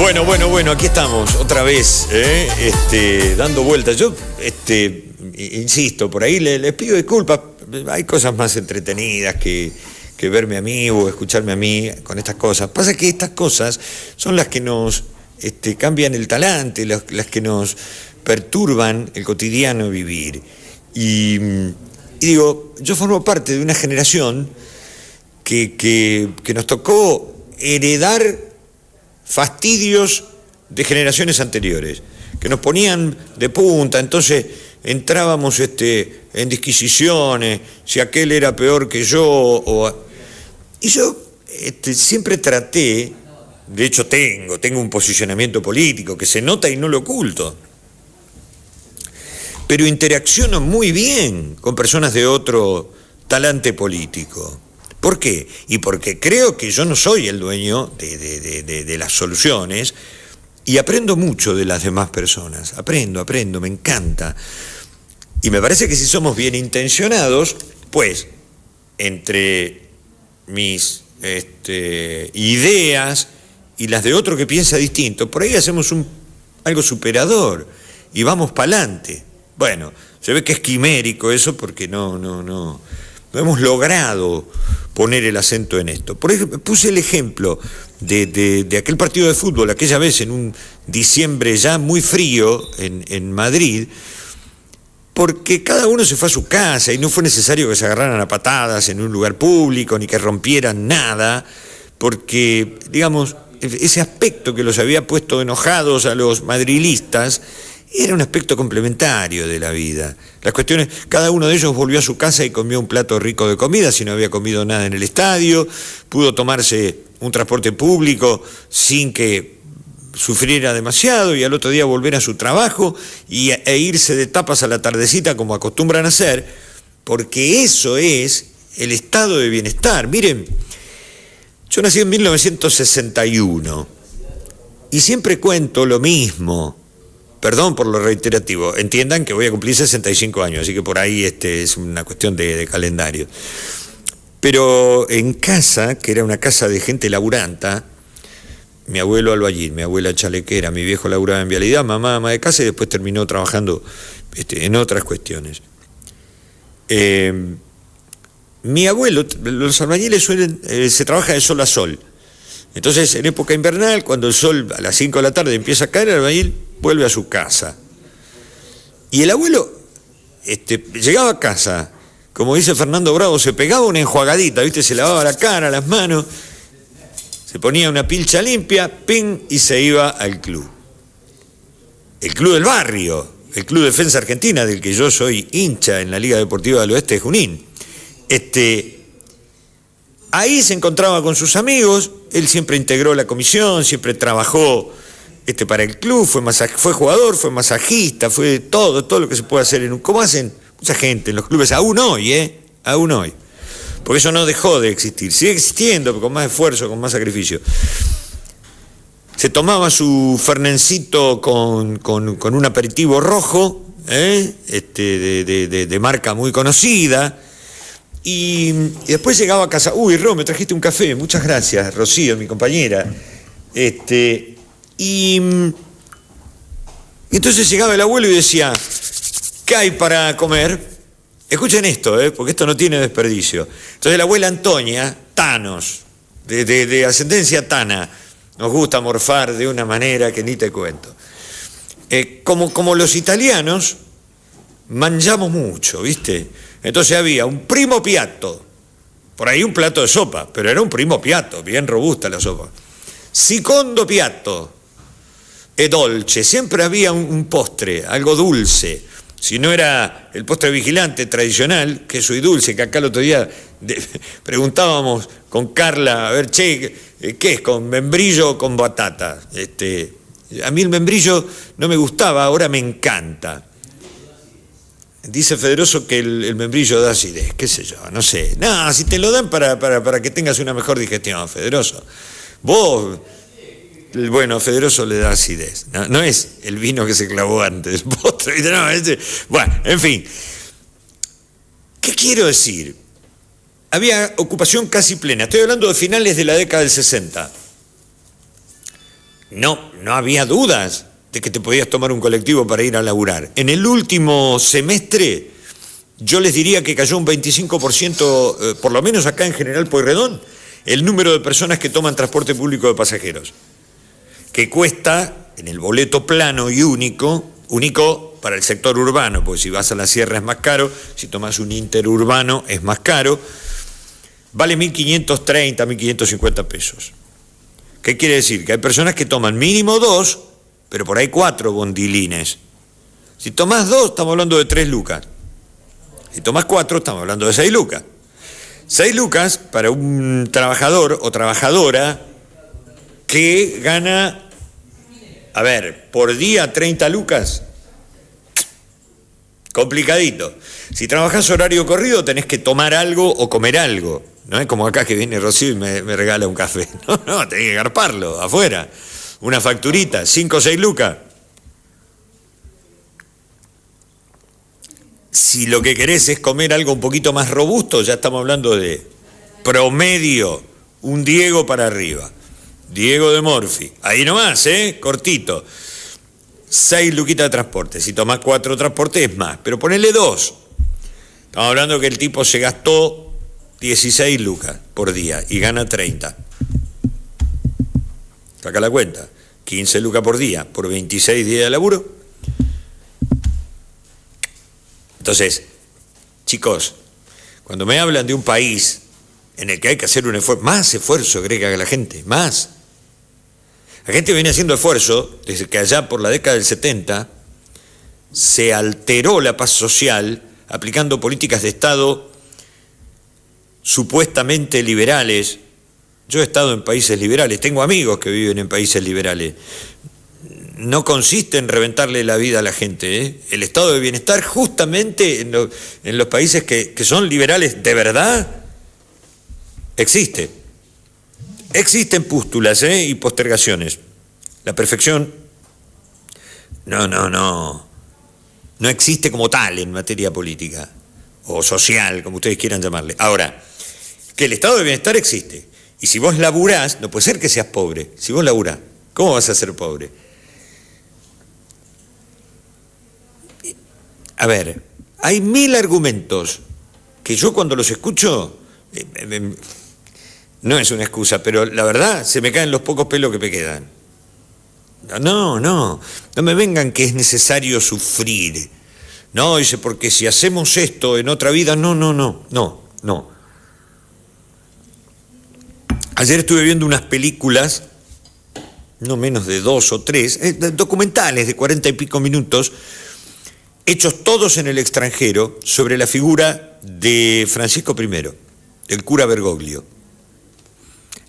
Bueno, aquí estamos, otra vez, dando vueltas. Yo, insisto, por ahí les pido disculpas, hay cosas más entretenidas que verme a mí o escucharme a mí con estas cosas. Pasa que estas cosas son las que nos cambian el talante, las que nos perturban el cotidiano vivir. Y digo, yo formo parte de una generación que nos tocó heredar fastidios de generaciones anteriores, que nos ponían de punta, entonces entrábamos en disquisiciones, si aquel era peor que yo, y yo siempre traté, de hecho tengo un posicionamiento político que se nota y no lo oculto, pero interacciono muy bien con personas de otro talante político. ¿Por qué? Y porque creo que yo no soy el dueño de las soluciones y aprendo mucho de las demás personas. Aprendo, me encanta. Y me parece que si somos bien intencionados, pues, entre mis ideas y las de otro que piensa distinto, por ahí hacemos algo superador y vamos para adelante. Bueno, se ve que es quimérico eso porque no hemos logrado poner el acento en esto. Por ejemplo, puse el ejemplo de aquel partido de fútbol, aquella vez en un diciembre ya muy frío en Madrid, porque cada uno se fue a su casa y no fue necesario que se agarraran a patadas en un lugar público ni que rompieran nada, porque, digamos, ese aspecto que los había puesto enojados a los madrilistas era un aspecto complementario de la vida. Las cuestiones, cada uno de ellos volvió a su casa y comió un plato rico de comida, si no había comido nada en el estadio, pudo tomarse un transporte público sin que sufriera demasiado y al otro día volver a su trabajo e irse de tapas a la tardecita como acostumbran a hacer, porque eso es el estado de bienestar. Miren, yo nací en 1961 y siempre cuento lo mismo. Perdón por lo reiterativo, entiendan que voy a cumplir 65 años, así que por ahí es una cuestión de calendario. Pero en casa, que era una casa de gente laburanta, mi abuelo albañil, mi abuela chalequera, mi viejo laburaba en vialidad, mamá ama de casa y después terminó trabajando en otras cuestiones. Mi abuelo, los albañiles se trabaja de sol a sol. Entonces, en época invernal, cuando el sol a las 5 de la tarde empieza a caer, el albañil vuelve a su casa. Y el abuelo llegaba a casa, como dice Fernando Bravo, se pegaba una enjuagadita, ¿viste? Se lavaba la cara, las manos, se ponía una pilcha limpia, ping, y se iba al club. El club del barrio, el Club Defensa Argentina, del que yo soy hincha en la Liga Deportiva del Oeste de Junín. Ahí se encontraba con sus amigos, él siempre integró la comisión, siempre trabajó para el club, fue jugador, fue masajista, fue todo lo que se puede hacer como hacen mucha gente en los clubes, aún hoy, porque eso no dejó de existir, sigue existiendo, pero con más esfuerzo, con más sacrificio. Se tomaba su fernencito con un aperitivo rojo, de marca muy conocida, y después llegaba a casa, uy, Ro, me trajiste un café, muchas gracias, Rocío, mi compañera, y entonces llegaba el abuelo y decía, ¿qué hay para comer? Escuchen esto, porque esto no tiene desperdicio. Entonces la abuela Antonia, tanos, de ascendencia tana, nos gusta morfar de una manera que ni te cuento. Como los italianos, mangiamos mucho, ¿viste? Entonces había un primo piatto, por ahí un plato de sopa, pero era un primo piatto, bien robusta la sopa. Secondo piatto e dolce, siempre había un postre, algo dulce. Si no era el postre vigilante tradicional, queso y dulce, que acá el otro día preguntábamos con Carla, a ver, che, ¿qué es? ¿Con membrillo o con batata? A mí el membrillo no me gustaba, ahora me encanta. Dice Federoso que el membrillo da acidez, qué sé yo, no sé. No, si te lo dan para que tengas una mejor digestión, Federoso. Vos, bueno, Federoso le da acidez. No es el vino que se clavó antes, el postre. No, bueno, en fin. ¿Qué quiero decir? Había ocupación casi plena. Estoy hablando de finales de la década del 60. no había dudas de que te podías tomar un colectivo para ir a laburar. En el último semestre, yo les diría que cayó un 25%, por lo menos acá en General Pueyrredón, el número de personas que toman transporte público de pasajeros, que cuesta, en el boleto plano y único para el sector urbano, porque si vas a la sierra es más caro, si tomas un interurbano es más caro, vale 1.530, 1.550 pesos. ¿Qué quiere decir? Que hay personas que toman mínimo 2, pero por ahí 4 bondilines. Si tomás 2, estamos hablando de 3 lucas. Si tomás 4, estamos hablando de 6 lucas. 6 lucas para un trabajador o trabajadora que gana, a ver, por día 30 lucas, complicadito. Si trabajás horario corrido tenés que tomar algo o comer algo. No es como acá que viene Rocío y me regala un café. No, tenés que garparlo afuera. Una facturita, 5 o 6 lucas. Si lo que querés es comer algo un poquito más robusto, ya estamos hablando de promedio, un Diego para arriba. Diego de Morphy. Ahí nomás, cortito. 6 luquitas de transporte. Si tomás 4 transportes es más, pero ponele 2. Estamos hablando que el tipo se gastó 16 lucas por día y gana 30. Saca la cuenta. 15 lucas por día por 26 días de laburo. Entonces, chicos, cuando me hablan de un país en el que hay que hacer un esfuerzo, más esfuerzo cree que haga la gente, más. La gente viene haciendo esfuerzo desde que allá por la década del 70 se alteró la paz social aplicando políticas de Estado supuestamente liberales. Yo he estado en países liberales, tengo amigos que viven en países liberales. No consiste en reventarle la vida a la gente, El estado de bienestar justamente en los países que son liberales de verdad existe. Existen pústulas y postergaciones. La perfección no existe como tal en materia política o social, como ustedes quieran llamarle. Ahora, que el estado de bienestar existe. Y si vos laburás, no puede ser que seas pobre. Si vos laburás, ¿cómo vas a ser pobre? A ver, hay 1000 argumentos que yo cuando los escucho, no es una excusa, pero la verdad se me caen los pocos pelos que me quedan. No me vengan que es necesario sufrir. No, dice, porque si hacemos esto en otra vida, no. Ayer estuve viendo unas películas, no menos de 2 o 3, documentales de 40 y pico minutos, hechos todos en el extranjero, sobre la figura de Francisco I, el cura Bergoglio.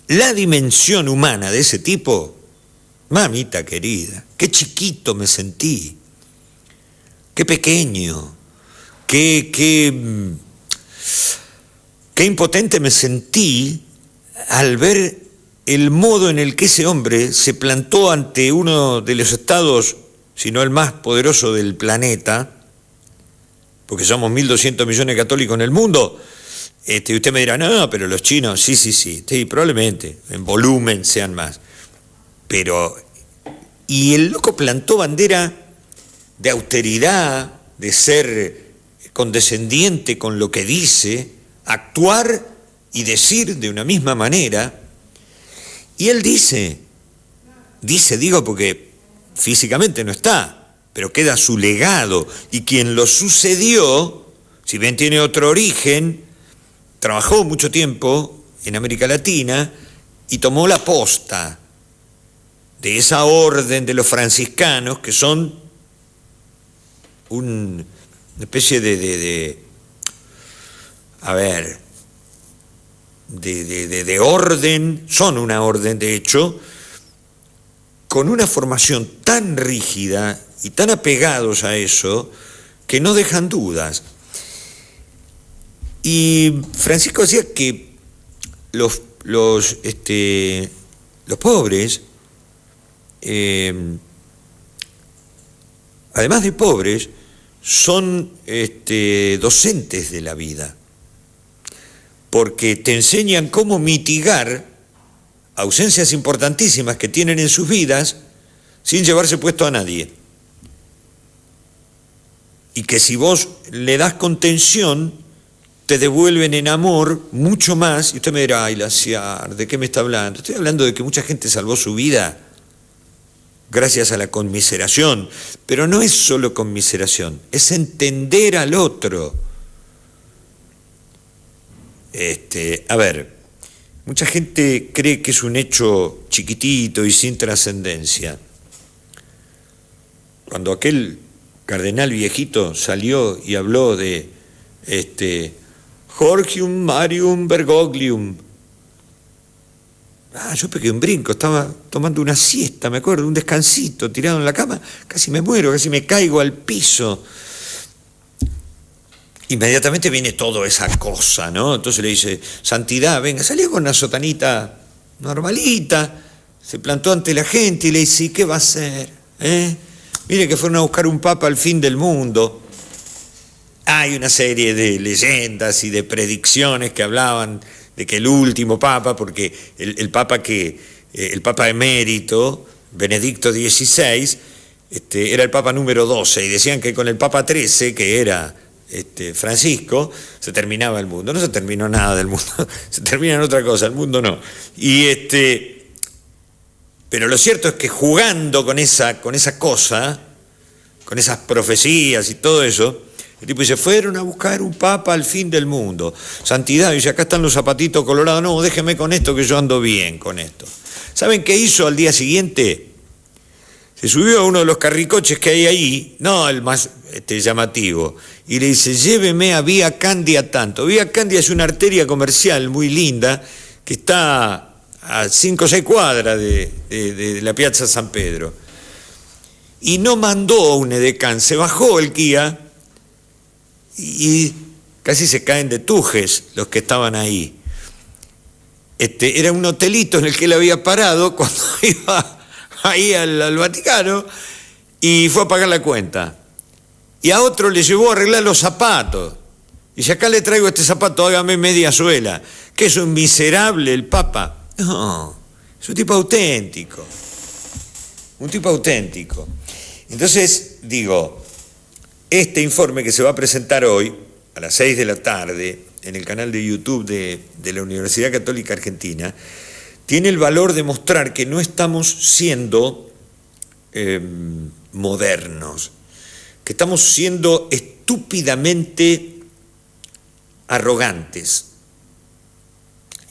La dimensión humana de ese tipo, mamita querida, qué chiquito me sentí, qué pequeño, qué impotente me sentí al ver el modo en el que ese hombre se plantó ante uno de los estados, si no el más poderoso del planeta, porque somos 1.200 millones de católicos en el mundo. Y usted me dirá, no, pero los chinos, sí, probablemente, en volumen sean más. Pero, y el loco plantó bandera de austeridad, de ser condescendiente con lo que dice, actuar y decir de una misma manera. Y él dice porque físicamente no está, pero queda su legado, y quien lo sucedió, si bien tiene otro origen, trabajó mucho tiempo en América Latina y tomó la posta de esa orden de los franciscanos, que son una especie de orden, son una orden de hecho, con una formación tan rígida y tan apegados a eso, que no dejan dudas. Y Francisco decía que los pobres, además de pobres, son docentes de la vida, porque te enseñan cómo mitigar ausencias importantísimas que tienen en sus vidas sin llevarse puesto a nadie. Y que si vos le das contención, te devuelven en amor mucho más. Y usted me dirá, ay, Laciar, ¿de qué me está hablando? Estoy hablando de que mucha gente salvó su vida gracias a la conmiseración. Pero no es solo conmiseración, es entender al otro. A ver, mucha gente cree que es un hecho chiquitito y sin trascendencia. Cuando aquel cardenal viejito salió y habló de Jorgium Marium Bergoglium, yo pegué un brinco, estaba tomando una siesta, me acuerdo, un descansito, tirado en la cama, casi me muero, casi me caigo al piso. Inmediatamente viene toda esa cosa, ¿no? Entonces le dice, santidad, venga, salió con una sotanita normalita, se plantó ante la gente y le dice, ¿y qué va a hacer? Mire que fueron a buscar un papa al fin del mundo. Hay una serie de leyendas y de predicciones que hablaban de que el último papa, porque el papa emérito, Benedicto XVI, era el papa número 12, y decían que con el papa 13, que era Francisco, se terminaba el mundo. No se terminó nada del mundo, se termina en otra cosa, el mundo no. Pero lo cierto es que jugando con esa cosa, con esas profecías y todo eso, el tipo dice, fueron a buscar un papa al fin del mundo. Santidad, dice, acá están los zapatitos colorados, no, déjeme con esto que yo ando bien con esto. ¿Saben qué hizo al día siguiente? Se subió a uno de los carricoches que hay ahí, no el más llamativo, y le dice, lléveme a Vía Candia tanto. Vía Candia es una arteria comercial muy linda que está a 5 o 6 cuadras de la Piazza San Pedro. Y no mandó un edecán, se bajó el guía y casi se caen de tujes los que estaban ahí. Era un hotelito en el que él había parado cuando iba ahí al Vaticano y fue a pagar la cuenta. Y a otro le llevó a arreglar los zapatos. Y dice, acá le traigo este zapato, hágame media suela. ¿Qué es un miserable el Papa? No, es un tipo auténtico. Un tipo auténtico. Entonces, digo, este informe que se va a presentar hoy, a las 6 de la tarde, en el canal de YouTube de la Universidad Católica Argentina, tiene el valor de mostrar que no estamos siendo modernos, que estamos siendo estúpidamente arrogantes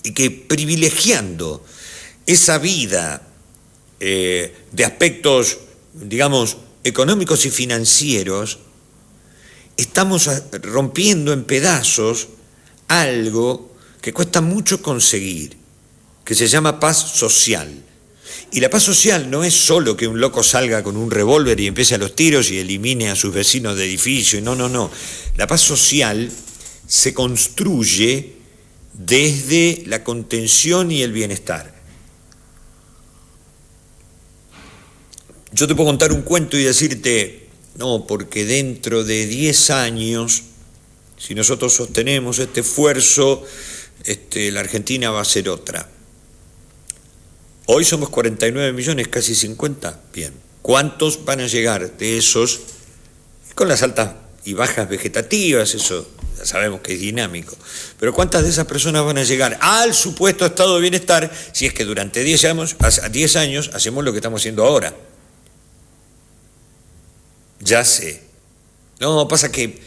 y que privilegiando esa vida de aspectos, digamos, económicos y financieros, estamos rompiendo en pedazos algo que cuesta mucho conseguir, que se llama paz social. Y la paz social no es solo que un loco salga con un revólver y empiece a los tiros y elimine a sus vecinos de edificio. No. La paz social se construye desde la contención y el bienestar. Yo te puedo contar un cuento y decirte, no, porque dentro de 10 años, si nosotros sostenemos este esfuerzo, la Argentina va a ser otra. Hoy somos 49 millones, casi 50. Bien. ¿Cuántos van a llegar de esos con las altas y bajas vegetativas? Eso ya sabemos que es dinámico. Pero ¿cuántas de esas personas van a llegar al supuesto estado de bienestar si es que durante 10 años hacemos lo que estamos haciendo ahora? Ya sé. No, pasa que,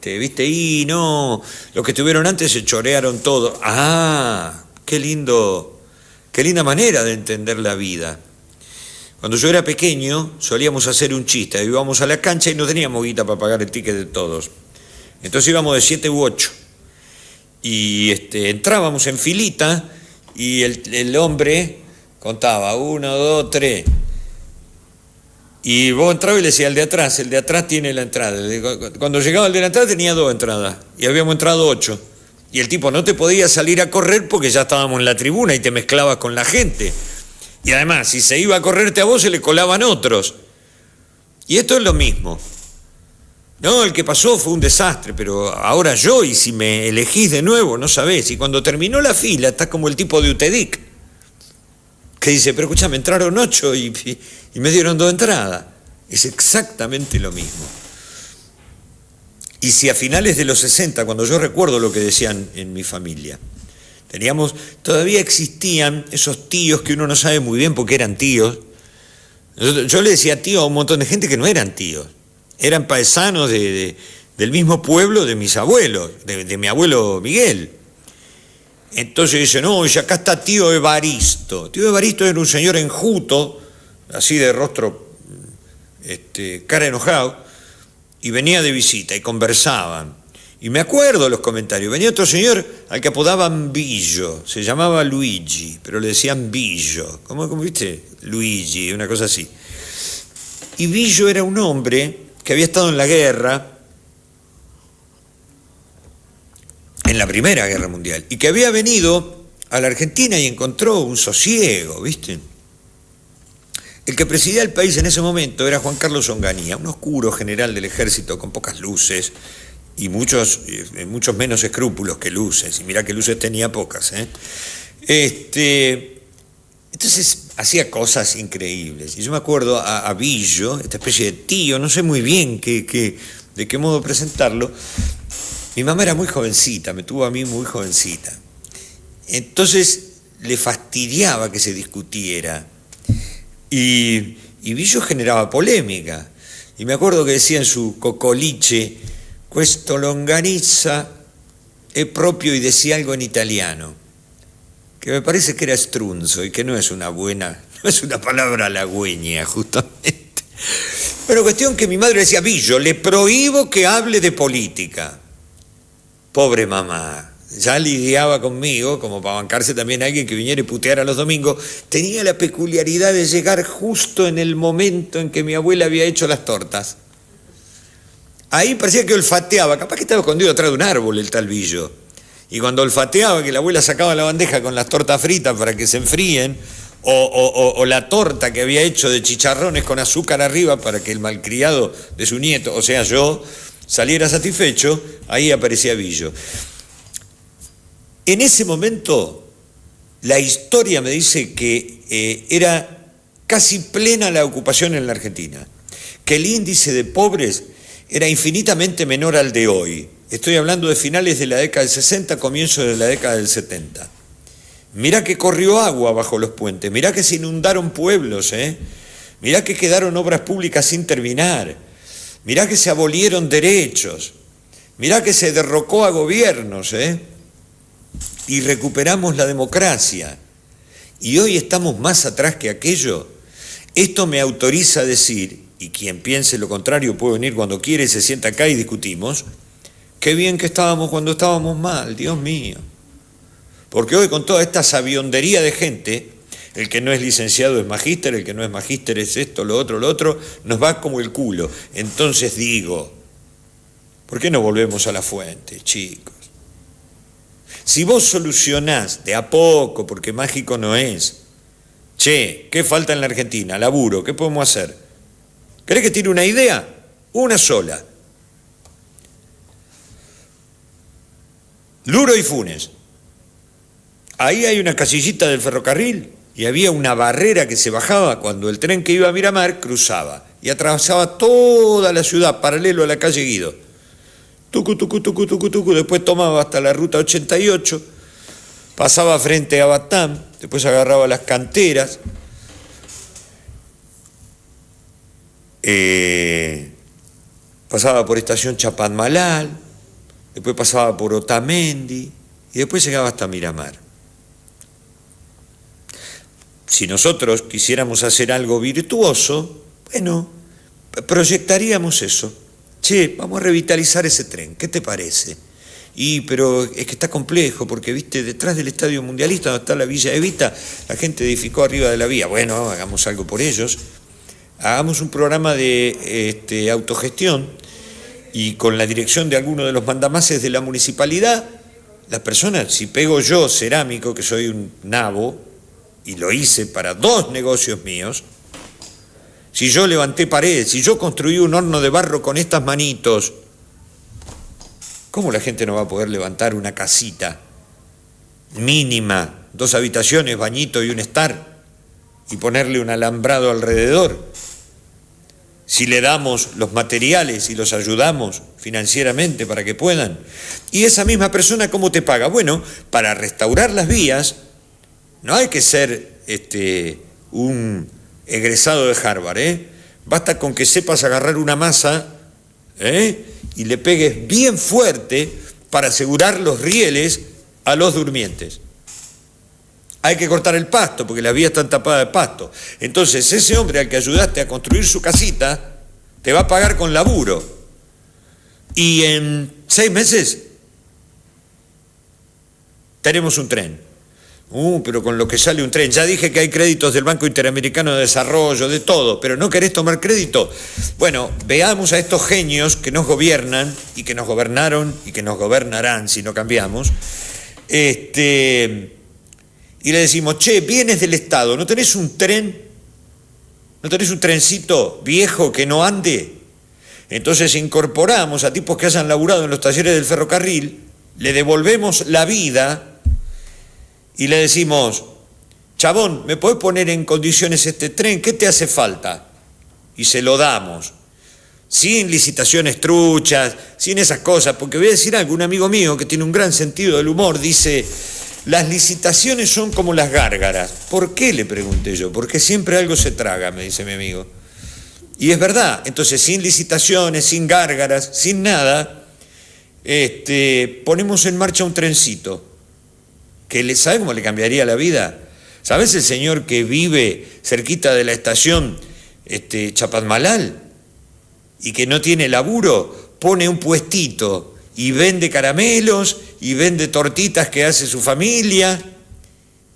viste, y no, los que estuvieron antes se chorearon todo. Ah, qué linda manera de entender la vida. Cuando yo era pequeño solíamos hacer un chiste, íbamos a la cancha y no teníamos guita para pagar el ticket de todos. Entonces íbamos de 7 u 8 y entrábamos en filita y el hombre contaba 1, 2, 3 y vos entrabas y le decías el de atrás tiene la entrada. Cuando llegaba el de la entrada tenía 2 entradas y habíamos entrado 8. Y el tipo no te podía salir a correr porque ya estábamos en la tribuna y te mezclabas con la gente. Y además, si se iba a correrte a vos, se le colaban otros. Y esto es lo mismo. No, el que pasó fue un desastre, pero ahora yo, y si me elegís de nuevo, no sabés. Y cuando terminó la fila, estás como el tipo de Utedic. que dice, pero escúchame, entraron 8 y me dieron 2 entradas. Es exactamente lo mismo. Y si a finales de los 60, cuando yo recuerdo lo que decían en mi familia, todavía existían esos tíos que uno no sabe muy bien por qué eran tíos. Yo le decía tío a un montón de gente que no eran tíos, eran paisanos del mismo pueblo de mis abuelos, de mi abuelo Miguel. Entonces dice, no, y acá está tío Evaristo. Tío Evaristo era un señor enjuto, así de rostro, cara enojado, y venía de visita y conversaban. Y me acuerdo los comentarios. Venía otro señor al que apodaban Billo, se llamaba Luigi, pero le decían Billo. ¿Cómo viste? Luigi, una cosa así. Y Billo era un hombre que había estado en la guerra, en la Primera Guerra Mundial, y que había venido a la Argentina y encontró un sosiego, ¿viste? El que presidía el país en ese momento era Juan Carlos Onganía, un oscuro general del ejército con pocas luces y muchos menos escrúpulos que luces, y mirá que luces tenía pocas, ¿eh? Entonces hacía cosas increíbles, y yo me acuerdo a Billo, esta especie de tío, no sé muy bien de qué modo presentarlo. Mi mamá era muy jovencita, me tuvo a mí muy jovencita, entonces le fastidiaba que se discutiera. Y Billo generaba polémica. Y me acuerdo que decía en su cocoliche, questo longanizza è proprio, y decía algo en italiano, que me parece que era strunzo y que no es una palabra halagüeña, justamente. Pero cuestión que mi madre decía, Billo, le prohíbo que hable de política. Pobre mamá. Ya lidiaba conmigo, como para bancarse también a alguien que viniera y puteara los domingos. Tenía la peculiaridad de llegar justo en el momento en que mi abuela había hecho las tortas. Ahí parecía que olfateaba, capaz que estaba escondido atrás de un árbol el tal Billo. Y cuando olfateaba que la abuela sacaba la bandeja con las tortas fritas para que se enfríen, o la torta que había hecho de chicharrones con azúcar arriba para que el malcriado de su nieto, o sea yo, saliera satisfecho, ahí aparecía Billo. En ese momento, la historia me dice que era casi plena la ocupación en la Argentina, que el índice de pobres era infinitamente menor al de hoy. Estoy hablando de finales de la década del 60, comienzo de la década del 70. Mirá que corrió agua bajo los puentes, mirá que se inundaron pueblos, mirá que quedaron obras públicas sin terminar, mirá que se abolieron derechos, mirá que se derrocó a gobiernos, y recuperamos la democracia, y hoy estamos más atrás que aquello. Esto me autoriza a decir, y quien piense lo contrario puede venir cuando quiere y se sienta acá y discutimos, qué bien que estábamos cuando estábamos mal, Dios mío. Porque hoy con toda esta sabiondería de gente, el que no es licenciado es magíster, el que no es magíster es esto, lo otro, nos va como el culo. Entonces digo, ¿por qué no volvemos a la fuente, chicos? Si vos solucionás de a poco, porque mágico no es, che, ¿qué falta en la Argentina? Laburo, ¿qué podemos hacer? ¿Querés que tire una idea? Una sola. Luro y Funes. Ahí hay una casillita del ferrocarril y había una barrera que se bajaba cuando el tren que iba a Miramar cruzaba y atravesaba toda la ciudad paralelo a la calle Guido. Tucu, tucu, tucu, tucu, tucu, después tomaba hasta la ruta 88, pasaba frente a Batán, después agarraba las canteras, pasaba por estación Chapadmalal, después pasaba por Otamendi y después llegaba hasta Miramar. Si nosotros quisiéramos hacer algo virtuoso, bueno, proyectaríamos eso. Che, vamos a revitalizar ese tren, ¿qué te parece? Pero es que está complejo, porque, viste, detrás del Estadio Mundialista, donde está la Villa Evita, la gente edificó arriba de la vía. Bueno, hagamos algo por ellos. Hagamos un programa de autogestión y con la dirección de alguno de los mandamases de la municipalidad, las personas, si pego yo cerámico, que soy un nabo, y lo hice para 2 negocios míos, si yo levanté paredes, si yo construí un horno de barro con estas manitos, ¿cómo la gente no va a poder levantar una casita mínima, 2 habitaciones, bañito y un estar? y ponerle un alambrado alrededor. Si le damos los materiales y los ayudamos financieramente para que puedan. Y esa misma persona, ¿cómo te paga? Bueno, para restaurar las vías, no hay que ser un egresado de Harvard, Basta con que sepas agarrar una masa y le pegues bien fuerte para asegurar los rieles a los durmientes. Hay que cortar el pasto, porque las vías están tapadas de pasto. Entonces, ese hombre al que ayudaste a construir su casita, te va a pagar con laburo. Y en 6 meses, tenemos un tren. Pero con lo que sale un tren. Ya dije que hay créditos del Banco Interamericano de Desarrollo, de todo, pero ¿no querés tomar crédito? Bueno, veamos a estos genios que nos gobiernan, y que nos gobernaron, y que nos gobernarán si no cambiamos, y le decimos, che, vienes del Estado, ¿no tenés un tren? ¿No tenés un trencito viejo que no ande? Entonces incorporamos a tipos que hayan laburado en los talleres del ferrocarril, le devolvemos la vida y le decimos, chabón, ¿me podés poner en condiciones este tren? ¿Qué te hace falta? Y se lo damos. Sin licitaciones truchas, sin esas cosas, porque voy a decir algo, un amigo mío que tiene un gran sentido del humor dice, las licitaciones son como las gárgaras. ¿Por qué? Le pregunté yo. Porque siempre algo se traga, me dice mi amigo. Y es verdad. Entonces, sin licitaciones, sin gárgaras, sin nada, ponemos en marcha un trencito. ¿Sabe cómo le cambiaría la vida? ¿Sabes el señor que vive cerquita de la estación Chapadmalal y que no tiene laburo? Pone un puestito y vende caramelos y vende tortitas que hace su familia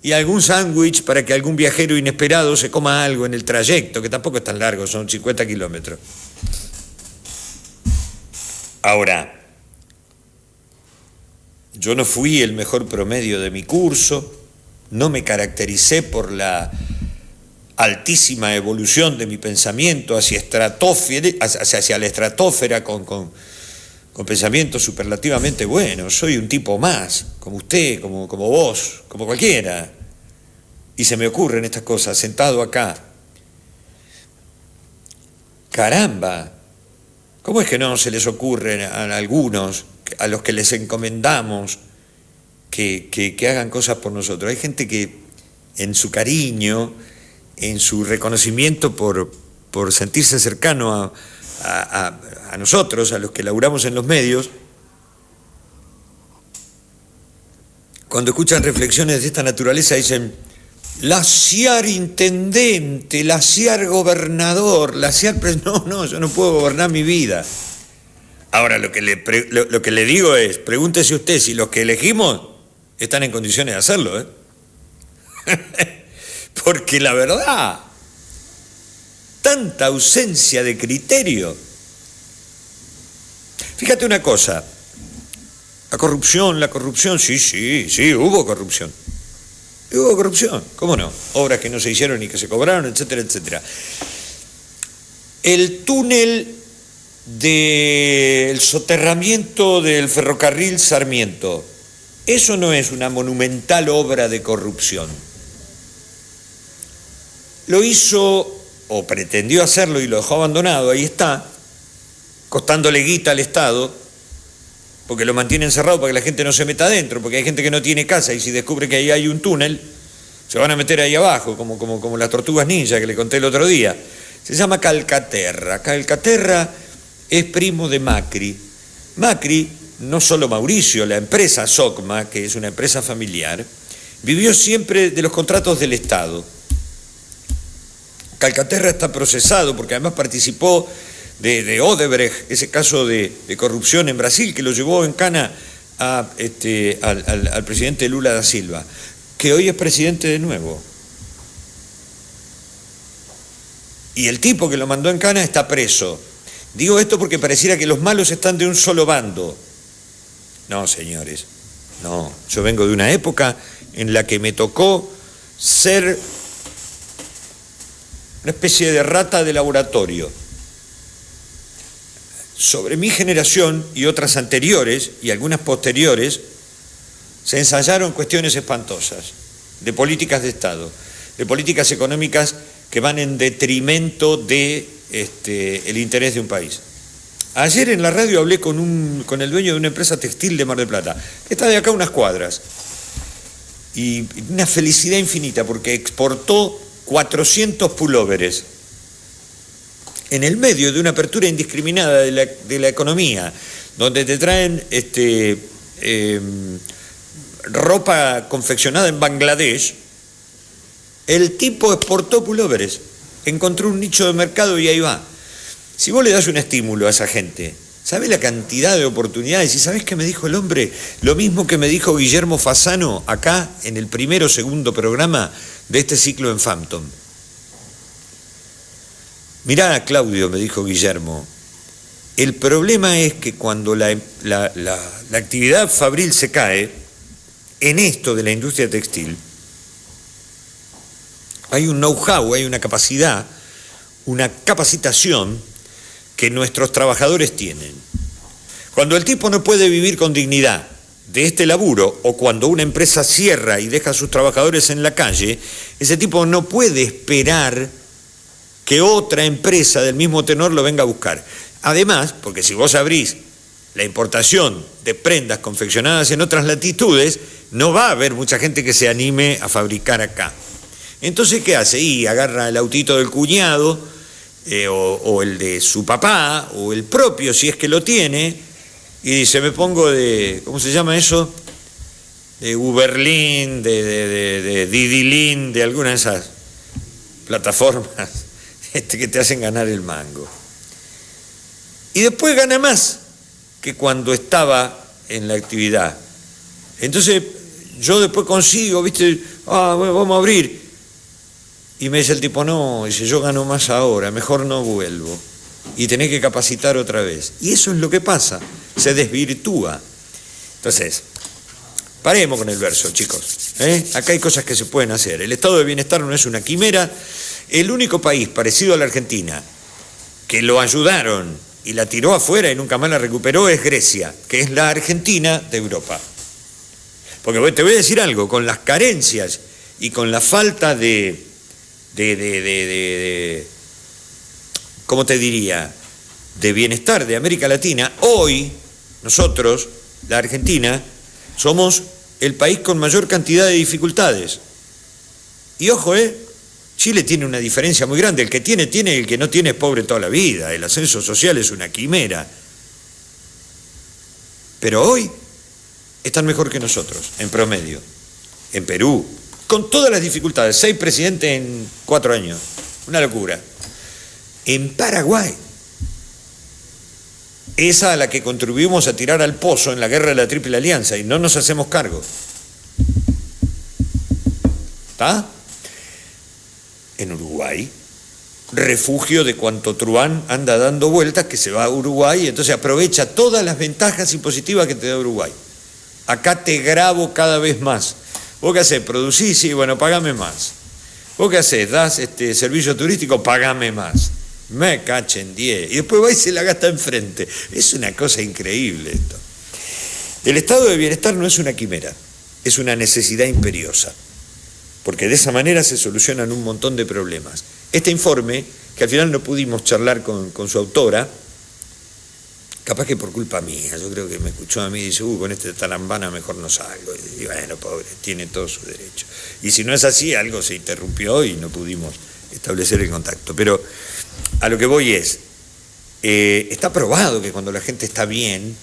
y algún sándwich para que algún viajero inesperado se coma algo en el trayecto, que tampoco es tan largo, son 50 kilómetros. Ahora, yo no fui el mejor promedio de mi curso, no me caractericé por la altísima evolución de mi pensamiento hacia la estratosfera con pensamientos superlativamente buenos. Soy un tipo más, como usted, como vos, como cualquiera. Y se me ocurren estas cosas, sentado acá. Caramba, ¿cómo es que no se les ocurren a algunos, a los que les encomendamos, que hagan cosas por nosotros? Hay gente que en su cariño, en su reconocimiento por sentirse cercano a nosotros, a los que laburamos en los medios, cuando escuchan reflexiones de esta naturaleza dicen, la CIAR intendente, la CIAR gobernador, la CIAR... No, yo no puedo gobernar mi vida. Ahora, lo que le digo es, pregúntese usted si los que elegimos están en condiciones de hacerlo, Porque la verdad, tanta ausencia de criterio. Fíjate una cosa, la corrupción, sí, hubo corrupción. Hubo corrupción, ¿cómo no? Obras que no se hicieron y que se cobraron, etcétera, etcétera. El túnel del soterramiento del ferrocarril Sarmiento, eso no es una monumental obra de corrupción. Lo hizo, o pretendió hacerlo y lo dejó abandonado, ahí está, costándole guita al Estado, porque lo mantiene encerrado para que la gente no se meta adentro, porque hay gente que no tiene casa y si descubre que ahí hay un túnel, se van a meter ahí abajo, como las tortugas ninja que le conté el otro día. Se llama Calcaterra. Calcaterra es primo de Macri. Macri, no solo Mauricio, la empresa Socma, que es una empresa familiar, vivió siempre de los contratos del Estado. Calcaterra está procesado porque además participó de Odebrecht, ese caso de corrupción en Brasil que lo llevó en cana al presidente Lula da Silva, que hoy es presidente de nuevo. Y el tipo que lo mandó en cana está preso. Digo esto porque pareciera que los malos están de un solo bando. No, señores, no. Yo vengo de una época en la que me tocó ser una especie de rata de laboratorio. Sobre mi generación y otras anteriores y algunas posteriores se ensayaron cuestiones espantosas de políticas de Estado. de políticas económicas que van en detrimento de el interés de un país. Ayer en la radio hablé con el dueño de una empresa textil de Mar del Plata, que está de acá a unas cuadras, y una felicidad infinita porque exportó 400 pulóveres en el medio de una apertura indiscriminada de la economía, donde te traen ropa confeccionada en Bangladesh. El tipo exportó pulóveres, encontró un nicho de mercado y ahí va. Si vos le das un estímulo a esa gente, ¿sabés la cantidad de oportunidades? ¿Y sabés qué me dijo el hombre? Lo mismo que me dijo Guillermo Fasano acá en el primero o segundo programa de este ciclo en Phantom. Mirá, Claudio, me dijo Guillermo, el problema es que cuando la actividad fabril se cae, en esto de la industria textil, hay un know-how, hay una capacidad, una capacitación que nuestros trabajadores tienen. Cuando el tipo no puede vivir con dignidad de este laburo, o cuando una empresa cierra y deja a sus trabajadores en la calle, ese tipo no puede esperar que otra empresa del mismo tenor lo venga a buscar. Además, porque si vos abrís la importación de prendas confeccionadas en otras latitudes, no va a haber mucha gente que se anime a fabricar acá. Entonces, ¿qué hace? Y agarra el autito del cuñado, o el de su papá, o el propio, si es que lo tiene, y dice, me pongo de, ¿cómo se llama eso? De Uberlin, de Didilin, de alguna de esas plataformas que te hacen ganar el mango. Y después gana más que cuando estaba en la actividad. Entonces, yo después consigo, ¿viste? Bueno, vamos a abrir. Y me dice el tipo, no, dice, yo gano más ahora, mejor no vuelvo. Y tenés que capacitar otra vez. Y eso es lo que pasa, se desvirtúa. Entonces, paremos con el verso, chicos. Acá hay cosas que se pueden hacer. El estado de bienestar no es una quimera. El único país parecido a la Argentina que lo ayudaron y la tiró afuera y nunca más la recuperó es Grecia, que es la Argentina de Europa. Porque te voy a decir algo, con las carencias y con la falta de ¿cómo te diría?, de bienestar de América Latina, hoy nosotros, la Argentina, somos el país con mayor cantidad de dificultades. Y ojo, Chile tiene una diferencia muy grande, el que tiene, y el que no tiene es pobre toda la vida, el ascenso social es una quimera. Pero hoy están mejor que nosotros, en promedio. En Perú, con todas las dificultades, 6 presidentes en 4 años, una locura. En Paraguay, esa a la que contribuimos a tirar al pozo en la guerra de la Triple Alianza y no nos hacemos cargo. ¿Está? En Uruguay, refugio de cuanto truán anda dando vueltas, que se va a Uruguay y entonces aprovecha todas las ventajas impositivas que te da Uruguay. Acá te grabo cada vez más. ¿Vos qué hacés? ¿Producís? Sí, bueno, pagame más. ¿Vos qué hacés? ¿Das servicio turístico? Pagame más. Me cachen 10. Y después va y se la gasta enfrente. Es una cosa increíble esto. El estado de bienestar no es una quimera, es una necesidad imperiosa, porque de esa manera se solucionan un montón de problemas. Este informe, que al final no pudimos charlar con su autora, capaz que por culpa mía, yo creo que me escuchó a mí y dice, con este talambana mejor no salgo. Y bueno, pobre, tiene todo su derecho. Y si no es así, algo se interrumpió y no pudimos establecer el contacto. Pero a lo que voy es, está probado que cuando la gente está bien,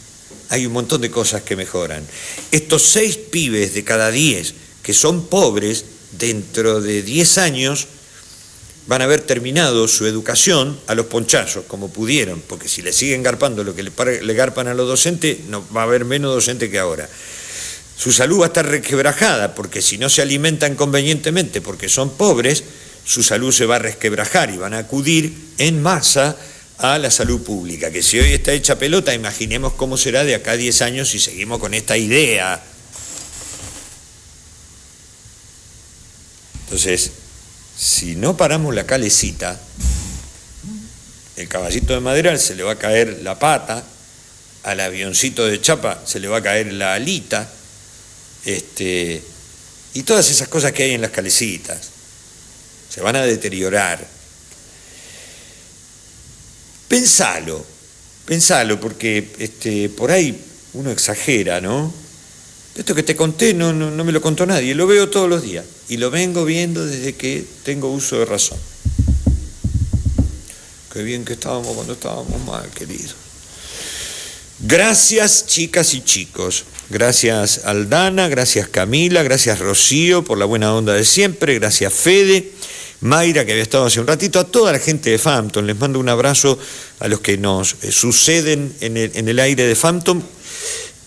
hay un montón de cosas que mejoran. Estos 6 pibes de cada 10 que son pobres, dentro de 10 años van a haber terminado su educación a los ponchazos, como pudieron, porque si le siguen garpando lo que le garpan a los docentes, no va a haber menos docentes que ahora. Su salud va a estar resquebrajada, porque si no se alimentan convenientemente, porque son pobres, su salud se va a resquebrajar y van a acudir en masa a la salud pública, que si hoy está hecha pelota, imaginemos cómo será de acá a 10 años si seguimos con esta idea. Entonces, si no paramos la calecita, el caballito de madera se le va a caer la pata, al avioncito de chapa se le va a caer la alita, y todas esas cosas que hay en las calecitas. se van a deteriorar. Pensalo, porque por ahí uno exagera, ¿no? Esto que te conté no me lo contó nadie, lo veo todos los días y lo vengo viendo desde que tengo uso de razón. Qué bien que estábamos cuando estábamos mal, queridos. Gracias, chicas y chicos. Gracias, Aldana, gracias, Camila, gracias, Rocío, por la buena onda de siempre, gracias, Fede, Mayra, que había estado hace un ratito, a toda la gente de Phantom. Les mando un abrazo a los que nos suceden en el aire de Phantom,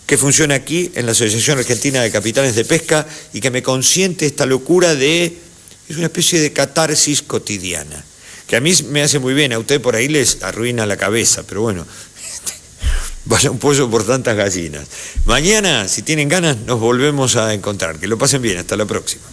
que funciona aquí en la Asociación Argentina de Capitanes de Pesca y que me consiente esta locura es una especie de catarsis cotidiana, que a mí me hace muy bien, a usted por ahí les arruina la cabeza, pero bueno, vaya un pollo por tantas gallinas. Mañana, si tienen ganas, nos volvemos a encontrar. Que lo pasen bien, hasta la próxima.